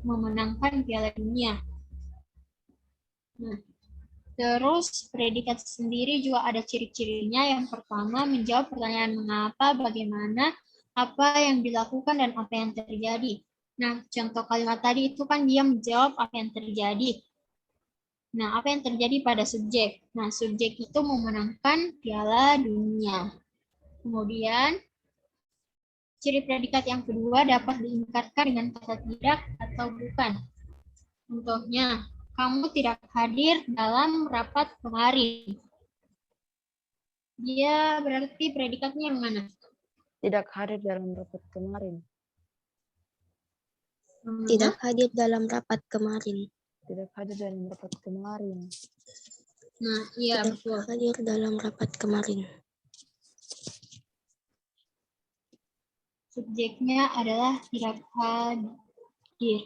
memenangkan Piala Dunia. Nah, terus predikat sendiri juga ada ciri-cirinya. Yang pertama menjawab pertanyaan mengapa, bagaimana, apa yang dilakukan dan apa yang terjadi. Nah, contoh kalimat tadi itu kan dia menjawab apa yang terjadi. Nah, apa yang terjadi pada subjek? Nah, subjek itu memenangkan Piala Dunia. Kemudian, ciri predikat yang kedua dapat diingkatkan dengan kata tidak atau bukan. Contohnya, kamu tidak hadir dalam rapat kemarin. Dia berarti predikatnya yang mana? Tidak hadir dalam rapat kemarin. Tidak hadir dalam rapat kemarin. Tidak hadir dalam rapat kemarin. Nah, iya Tidak betul. hadir dalam rapat kemarin. Subjeknya adalah tidak hadir.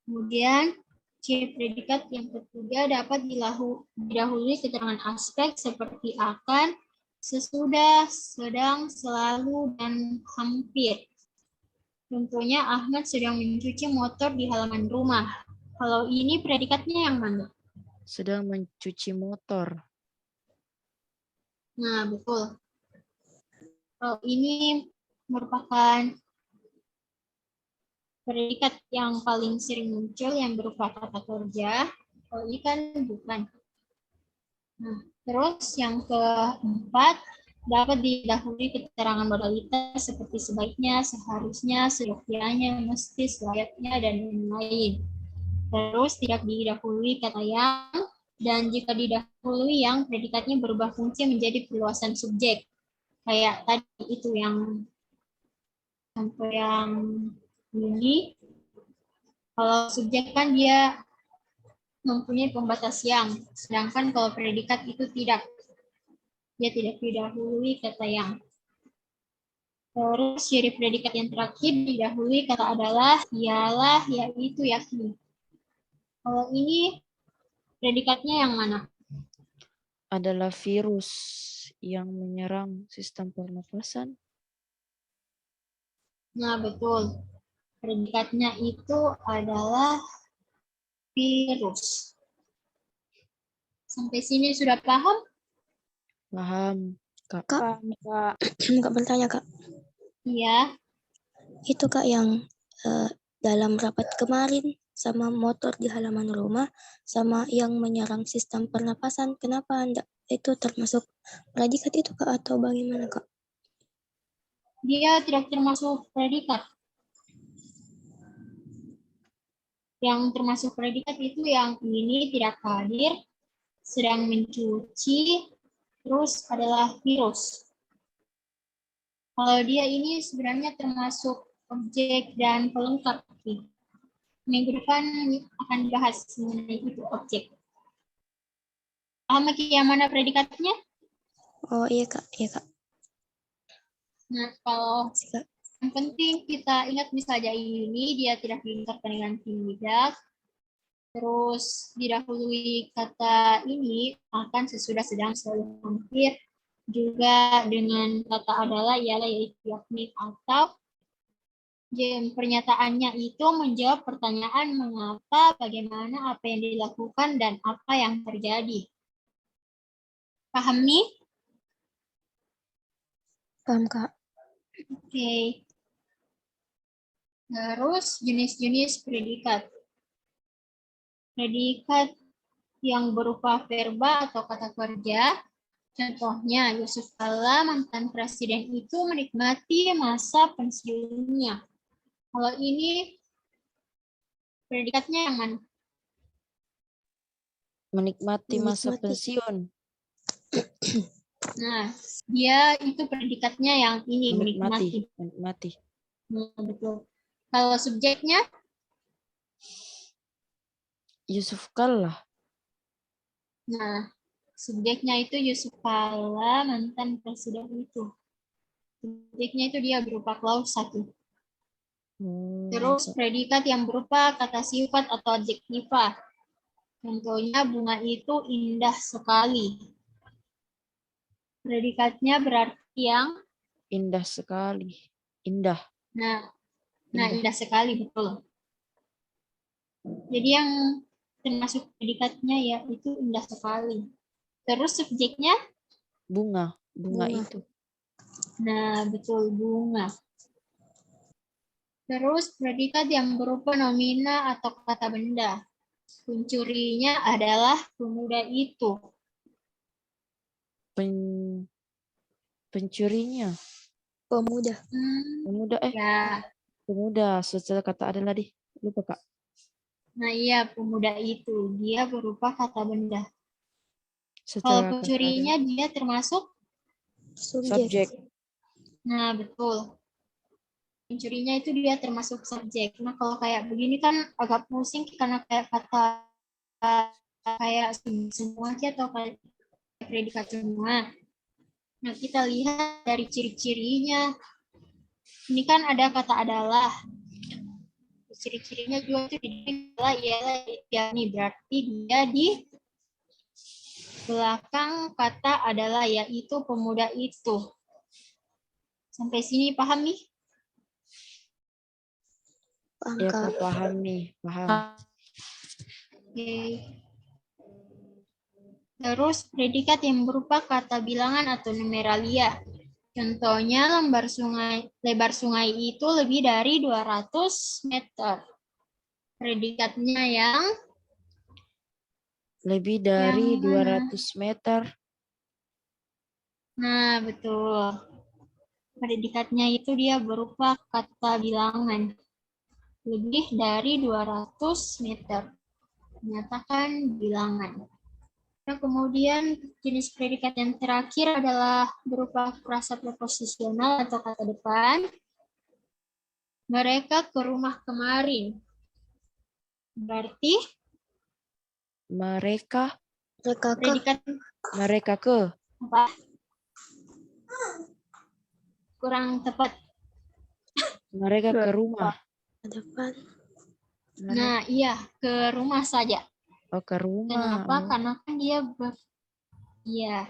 Kemudian, ciri predikat yang ketiga dapat didahului keterangan aspek seperti akan, sesudah, sedang, selalu, dan hampir. Contohnya Ahmad sedang mencuci motor di halaman rumah. Kalau ini predikatnya yang mana? Sedang mencuci motor. Nah, betul. Kalau ini merupakan predikat yang paling sering muncul yang berupa kata kerja. Kalau ini kan bukan. Nah, terus yang keempat, dapat didahului keterangan modalitas seperti sebaiknya, seharusnya, seyogyanya, mesti, selayaknya, dan lain-lain. Terus tidak didahului kata yang, dan jika didahului yang, predikatnya berubah fungsi menjadi perluasan subjek. Kayak tadi itu yang sampai yang ini. Kalau subjek kan dia mempunyai pembatas yang, sedangkan kalau predikat itu tidak. Dia tidak didahului kata yang. Terus ciri predikat yang terakhir didahului kata adalah, ialah, yaitu, yakni. Kalau ini predikatnya yang mana? Adalah virus yang menyerang sistem pernapasan. Nah, betul. Predikatnya itu adalah virus. Sampai sini sudah paham? Paham, Kak. Kak, Kak. Kak bertanya Kak. Iya. Itu Kak yang dalam rapat kemarin sama motor di halaman rumah sama yang menyerang sistem pernapasan, kenapa Anda itu termasuk predikat itu Kak atau bagaimana Kak? Dia tidak termasuk predikat. Yang termasuk predikat itu yang ini tidak hadir, sedang mencuci, terus adalah virus. Kalau dia ini sebenarnya termasuk objek dan pelengkap. Minggu depan akan bahas mengenai itu objek. Paham yang mana predikatnya? Oh iya Kak, iya Kak. Nah, kalau Makasih, Kak. yang penting kita ingat misalnya ini dia tidak diinterkan dengan tidak, terus didahului kata ini akan sesudah sedang selalu hampir, juga dengan kata adalah ialah yaitu yakni atau pernyataannya itu menjawab pertanyaan mengapa, bagaimana, apa yang dilakukan, dan apa yang terjadi. Paham nih? Paham Kak. Oke. Terus jenis-jenis predikat. Predikat yang berupa verba atau kata kerja. Contohnya, Yusuf Kala, mantan presiden itu menikmati masa pensiunnya. Kalau ini predikatnya yang mana? Menikmati masa Menikmati. pensiun. Nah, dia itu predikatnya yang ini, menikmati. Menikmati. Nah, betul. Kalau subjeknya? Yusuf Kalla. Nah, subjeknya itu Yusuf Kala, mantan presiden itu. Subjeknya itu dia berupa clause 1. Terus predikat yang berupa kata sifat atau adjektiva. Contohnya bunga itu indah sekali. Predikatnya berarti yang Indah sekali. Indah. Nah, indah sekali, betul. Jadi yang termasuk predikatnya ya itu indah sekali. Terus subjeknya? Bunga. Bunga itu. Nah, betul, bunga. Terus predikat yang berupa nomina atau kata benda. Pencurinya adalah pemuda itu. Pencurinya. Pemuda. Pemuda Ya. Pemuda. Setelah kata adalah lupa Kak. Nah iya, pemuda itu. Dia berupa kata benda. Kalau Setelah pencurinya dia termasuk? Subjek. Nah, betul. Pencurinya itu dia termasuk subjek. Nah, kalau kayak begini kan agak pusing karena kayak kata kayak semua aja atau kayak predikat semua. Nah, kita lihat dari ciri-cirinya. Ini kan ada kata adalah. Ciri-cirinya juga itu ialah yakni, berarti dia di belakang kata adalah yaitu pemuda itu. Sampai sini paham nih? Paham Ya, Kak. paham nih. Paham. Oke. Terus predikat yang berupa kata bilangan atau numeralia. Contohnya lebar sungai itu lebih dari 200 meter. Predikatnya yang Lebih dari mana? 200 meter. Nah, betul. Predikatnya itu dia berupa kata bilangan. Lebih dari 200 meter. Menyatakan bilangan. Nah, kemudian jenis predikat yang terakhir adalah berupa frasa preposisional atau kata depan. Mereka ke rumah kemarin. Berarti Mereka Mereka ke predikat mereka ke apa? Kurang tepat. mereka ke rumah. depan. Nah, iya, ke rumah saja. Oh, ke rumah. Kenapa? Oh, Karena kan iya,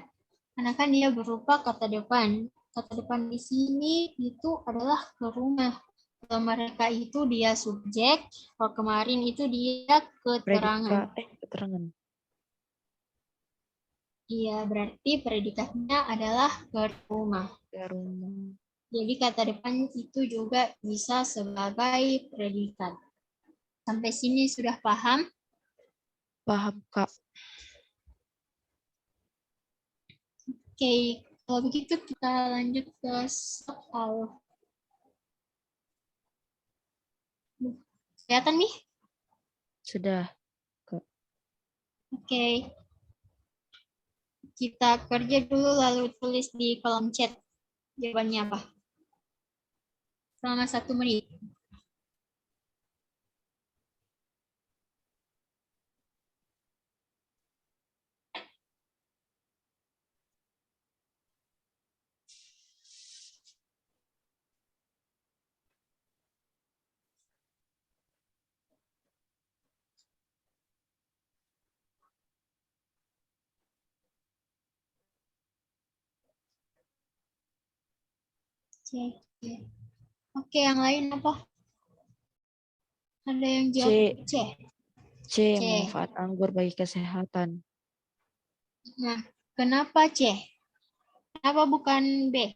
karena kan dia berupa kata depan. Kata depan di sini itu adalah ke rumah. Kalau mereka itu dia subjek, kalau kemarin itu dia keterangan. keterangan. Iya, berarti predikatnya adalah ke rumah. Ke rumah. Jadi kata depan itu juga bisa sebagai predikat. Sampai sini sudah paham? Paham, Kak. Oke, kalau begitu kita lanjut ke soal. Kelihatan nih? Sudah. Oke. Kita kerja dulu lalu tulis di kolom chat. Jawabannya apa? Selama 1 menit. C. Oke, yang lain apa? Ada yang jawab C. C. Manfaat anggur bagi kesehatan. Nah, kenapa C? Kenapa bukan B?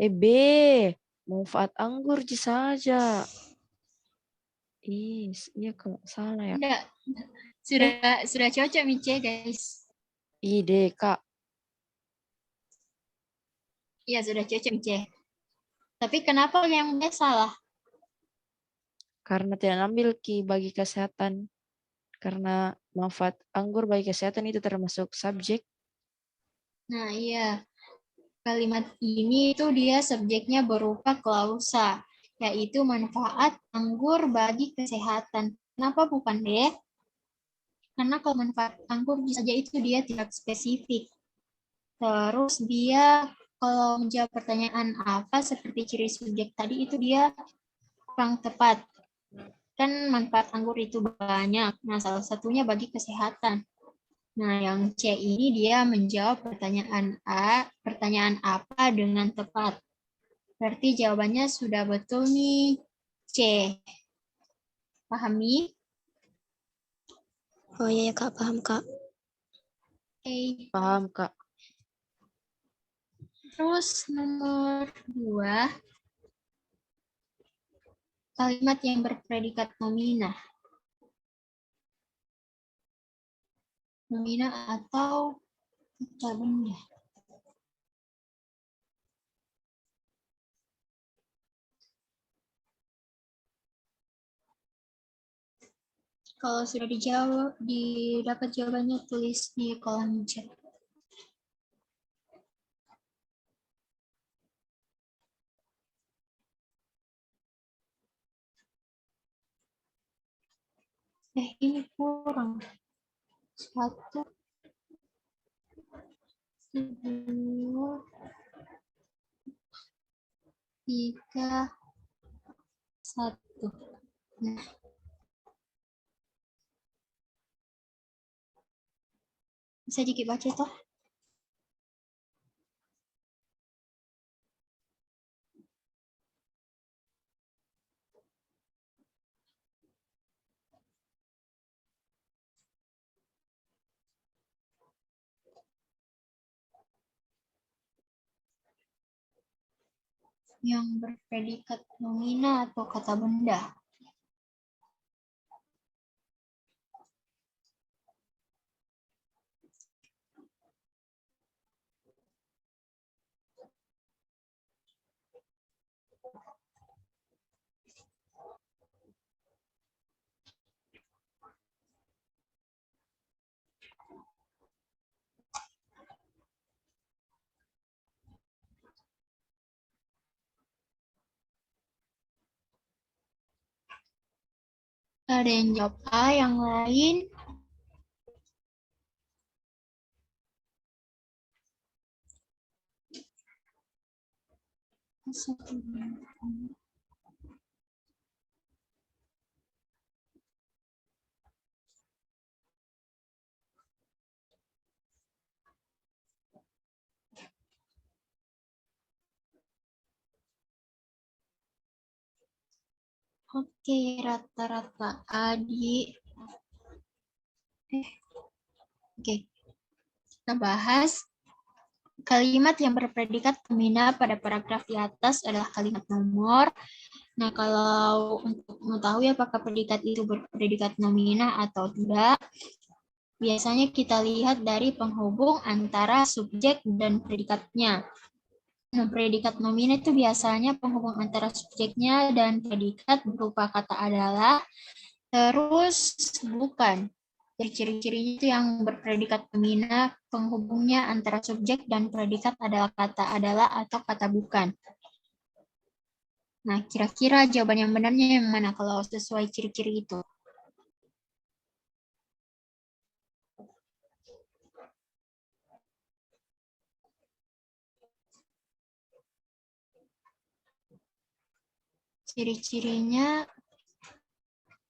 B. Manfaat anggur saja. Iya kok salah ya. Enggak. Sudah cocok nih C, guys. D, Kak. Iya, sudah cocok C. Tapi kenapa yang B salah? Karena tidak ambil bagi kesehatan. Karena manfaat anggur bagi kesehatan itu termasuk subjek. Nah, iya. Kalimat ini itu dia subjeknya berupa klausa, yaitu manfaat anggur bagi kesehatan. Kenapa bukan D? Karena kalau manfaat anggur saja itu dia tidak spesifik. Terus dia kalau menjawab pertanyaan apa seperti ciri subjek tadi itu dia kurang tepat. Kan manfaat anggur itu banyak. Nah, salah satunya bagi kesehatan. Nah, yang C ini dia menjawab pertanyaan apa dengan tepat. Berarti jawabannya sudah betul nih. C. Pahami? Oh iya, Kak, paham, Kak. Oke. Paham, Kak. Terus nomor 2. Kalimat yang berpredikat nomina. Nomina atau kata benda. Kalau sudah dijawab, didapat jawabannya tulis di kolom chat. Ini kurang. 1, 2, 3, 1. Nah, bisa dikit baca toh? yang berpredikat nomina atau kata benda. Ada yang jawab A, yang lain oke, rata-rata A di oke. Kita bahas kalimat yang berpredikat nomina pada paragraf di atas adalah kalimat nomor. Nah, kalau untuk mengetahui apakah predikat itu berpredikat nomina atau tidak, biasanya kita lihat dari penghubung antara subjek dan predikatnya. Nah, predikat nomina itu biasanya penghubung antara subjeknya dan predikat berupa kata adalah, terus bukan. Jadi ciri-cirinya itu yang berpredikat nomina, penghubungnya antara subjek dan predikat adalah kata adalah atau kata bukan. Nah, kira-kira jawaban yang benarnya yang mana kalau sesuai ciri-ciri itu? Ciri-cirinya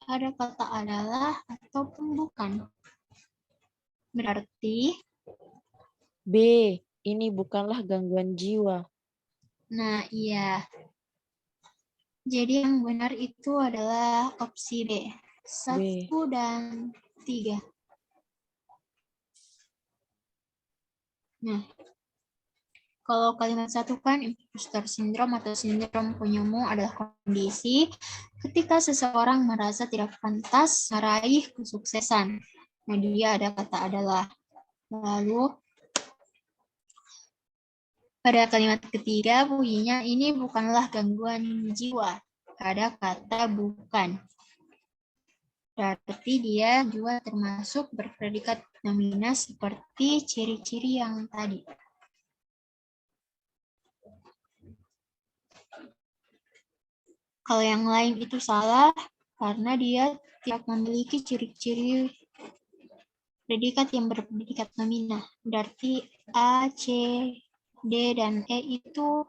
ada kata adalah ataupun bukan. Berarti, B. Ini bukanlah gangguan jiwa. nah iya. Jadi yang benar itu adalah opsi B. 1 dan 3. Nah, kalau kalimat 1 kan imposter syndrome atau sindrom penyemu adalah kondisi ketika seseorang merasa tidak pantas meraih kesuksesan. Nah, dia ada kata adalah. Lalu, pada kalimat ketiga bunyinya ini bukanlah gangguan jiwa. Ada kata bukan. Berarti dia juga termasuk berpredikat nomina seperti ciri-ciri yang tadi. Kalau yang lain itu salah karena dia tidak memiliki ciri-ciri predikat yang berpredikat nomina. Berarti A, C, D, dan E itu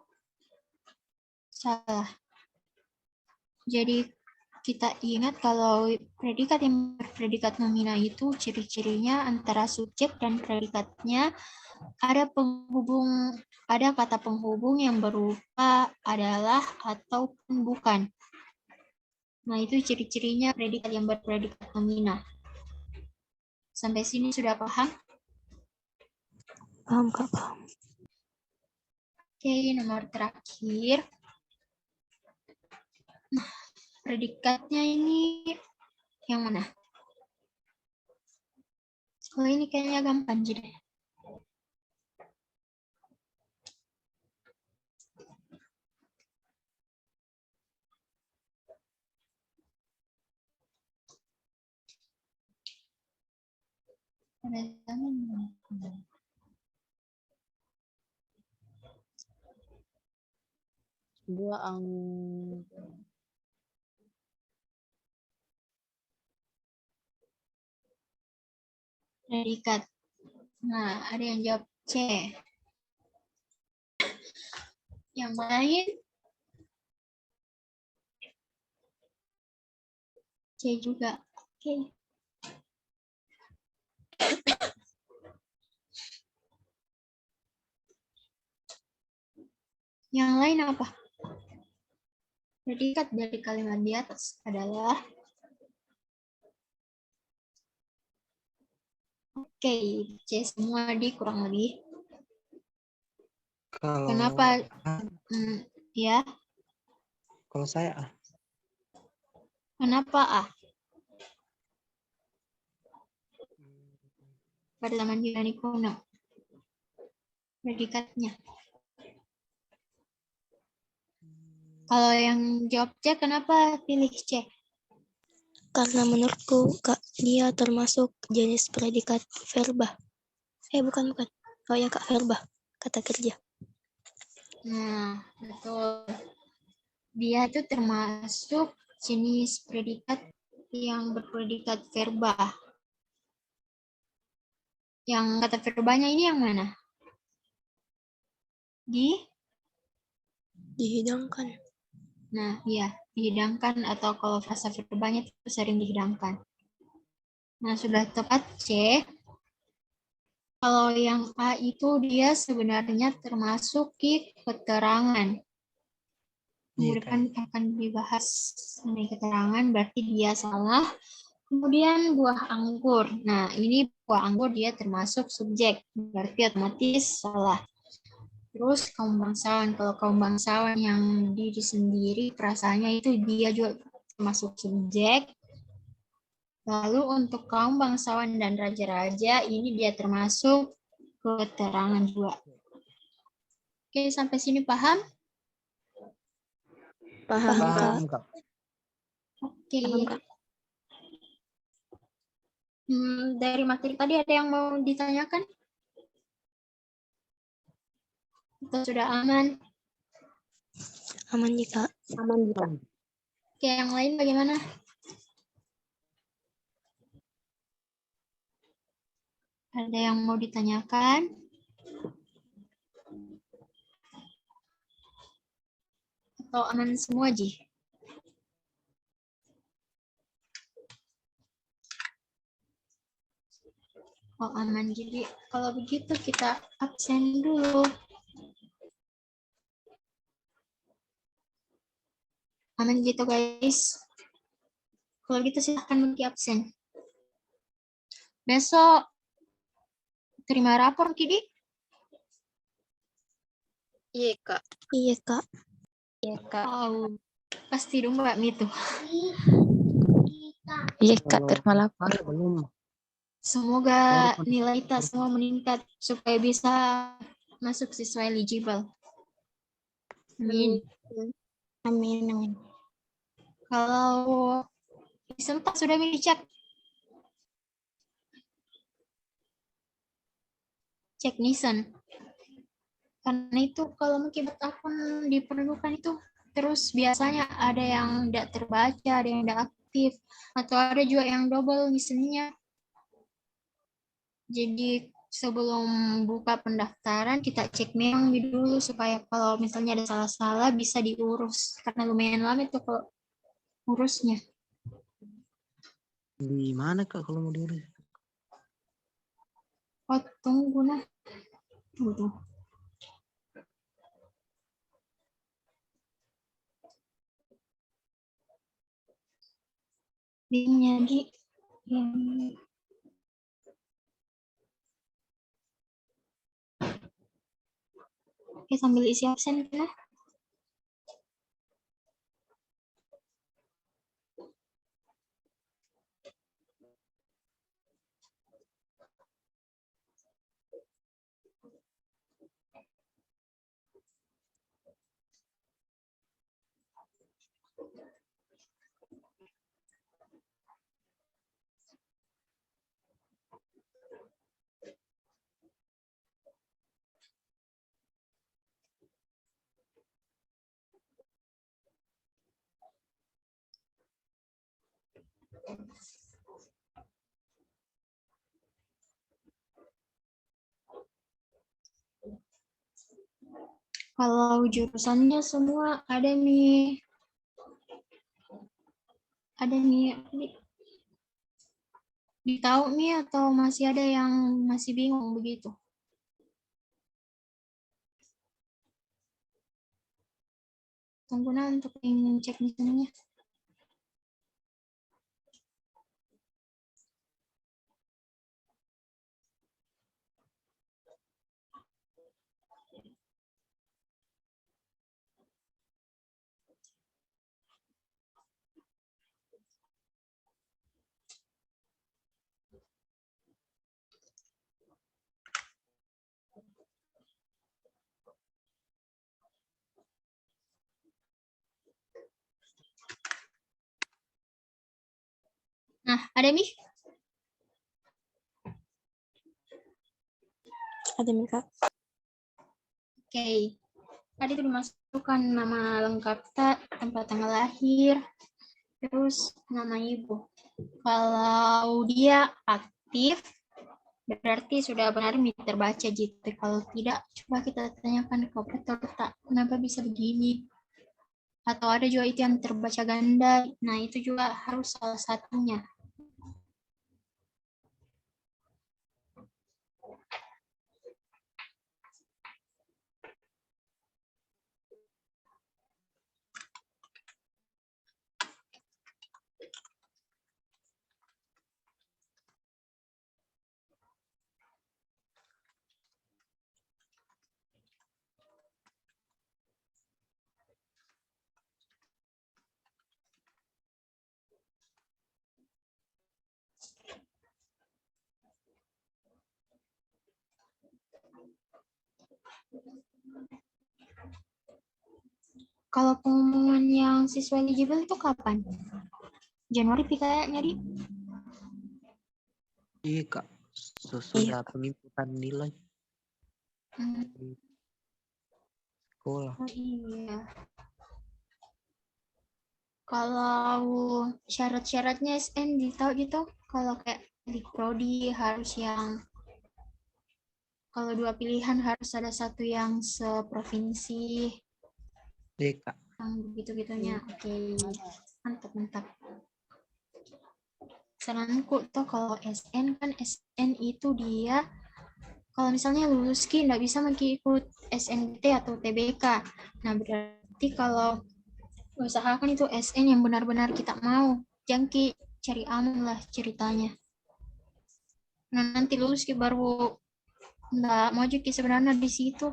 salah. Jadi kita ingat kalau predikat yang berpredikat nomina itu ciri-cirinya antara subjek dan predikatnya ada kata penghubung yang berupa adalah ataupun bukan. Nah, itu ciri-cirinya predikat yang berpredikat nomina. Sampai sini sudah paham? Paham, Kak, paham. Oke, nomor terakhir. Nah, predikatnya ini yang mana? Oh, ini kayaknya gampang jadi. Dua ang Predikat. Nah, ada yang jawab C. Yang lain C juga. Oke. Yang lain apa? Predikat dari kalimat di atas adalah oke, C semua di kurang lebih. Kalau Kenapa Ya, Kalau saya kenapa pada zaman Yunani kuno predikatnya? Kalau yang jawab C, kenapa pilih C? Karena menurutku Kak, dia termasuk jenis predikat verba. Bukan. Oh ya Kak, verba. Kata kerja. Nah, betul. Dia itu termasuk jenis predikat yang berpredikat verba. Yang kata verbanya ini yang mana? Dihidangkan. Nah, iya, dihidangkan atau kalau frasa verbanya itu sering dihidangkan. Nah, sudah tepat C. Kalau yang A itu dia sebenarnya termasuk keterangan. Minggu depan akan dibahas mengenai keterangan, berarti dia salah. Kemudian buah anggur. Nah, ini buah anggur dia termasuk subjek, berarti otomatis salah. Terus kaum bangsawan. Kalau kaum bangsawan yang diri sendiri, perasaannya itu dia juga termasuk subjek. Lalu untuk kaum bangsawan dan raja-raja, ini dia termasuk keterangan juga. Oke, sampai sini paham? Paham Kak. paham Kak. Oke. Paham Kak. Dari materi tadi ada yang mau ditanyakan? Atau sudah aman? Aman nih Kak. Oke, yang lain bagaimana? Ada yang mau ditanyakan? Atau aman semua, Ji? Oh, aman. Jadi, kalau begitu kita absen dulu. Aman gitu, guys. Kalau gitu, silahkan pergi absen. Besok terima rapor, Kidi? Iya, Kak. Iya Kak. Iya, Kak. Oh, pasti dong Mbak Mitu. Iya Kak, terima lapor. Belum. Semoga nilai kita semua meningkat supaya bisa masuk siswa eligible. Amin. Amin. Kalau sempat sudah dicek. Cek Nissan. Karena itu kalau mengibat akun diperlukan itu terus biasanya ada yang tidak terbaca, ada yang tidak aktif, atau ada juga yang double misalnya. Jadi sebelum buka pendaftaran kita cek memang dulu supaya kalau misalnya ada salah-salah bisa diurus karena lumayan lama itu kalau urusnya. Di mana Kak kalau mau diurus? Oh, tunggu nah. Tunggu. Linknya di yang Oke, sambil isi absen ya. Kalau jurusannya semua ada nih. Ada nih. Ditahu nih atau masih ada yang masih bingung begitu? Tunggu nah untuk ingin cek misalnya. ada Mi? Ada nih Kak. Oke. Tadi itu dimasukkan nama lengkap tempat tanggal lahir, terus nama ibu. Kalau dia aktif, berarti sudah benar terbaca gitu. Kalau tidak, coba kita tanyakan ke operator tak kenapa bisa begini. Atau ada juga itu yang terbaca ganda. Nah, itu juga harus salah satunya. Kalau pengumuman yang siswa eligible itu kapan? Januari kayaknya, Di. Iya Kak, sesudah penginputan nilai di sekolah. Oh iya. Kalau syarat-syaratnya SN ditahu gitu, kalau kayak di prodi harus yang, kalau 2 pilihan harus ada satu yang seprovinsi, Iya Kak. yang begitu-gitunya. Oke, mantap. Saranku tuh kalau SN kan SN itu dia, kalau misalnya lulus Ki nggak bisa ikut SNT atau TBK. Nah berarti kalau usahakan itu SN yang benar-benar kita mau. Jangan Ki cari aman lah ceritanya. Nah nanti lulus Ki baru nggak mau Ki sebenarnya di situ.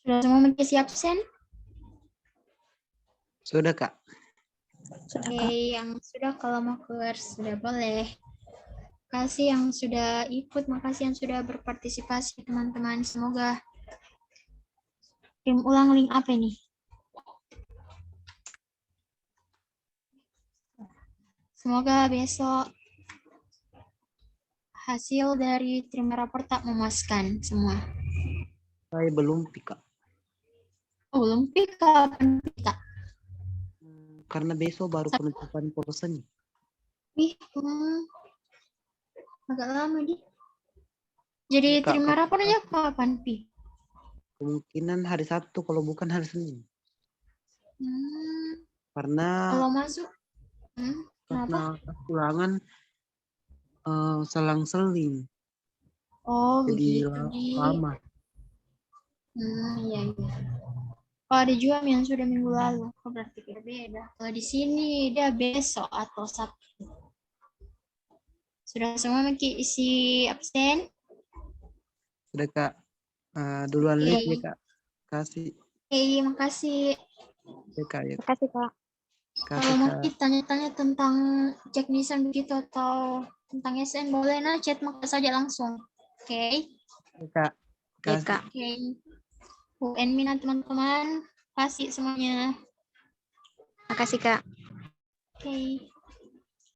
Sudah semua mengisi absen? Sudah Kak. Oke, yang sudah kalau mau keluar sudah boleh. Makasih yang sudah ikut, makasih yang sudah berpartisipasi teman-teman. Semoga kirim ulang link apa nih? Semoga besok hasil dari terima rapor tak memuaskan semua. Saya belum Kak. Oh, belum kapan Kak? Karena besok baru penetapan porsinya. Ih, agak lama di. Jadi Kak, terima rapornya kapan Pi? kemungkinan hari Sabtu kalau bukan hari Senin. Karena Kalau masuk, kenapa? ulangan selang-seling. Oh, Jadi begitu lama. Iya. Oh, ada juga yang sudah minggu lalu. Oh, berarti berbeda. Kalau di sini dia besok atau Sabtu. Sudah semua isi absen? Sudah Kak. Duluan lihat ya Kak. Kasih. Makasih. Ya Kak. Ya. Makasih Kak. Kalau mau tanya-tanya tentang teknisan begitu atau tentang SN, boleh chat maka saja langsung. Oke. Kak. Kak. Oke. UN minat teman-teman. Kasih semuanya. Makasih Kak. Oke.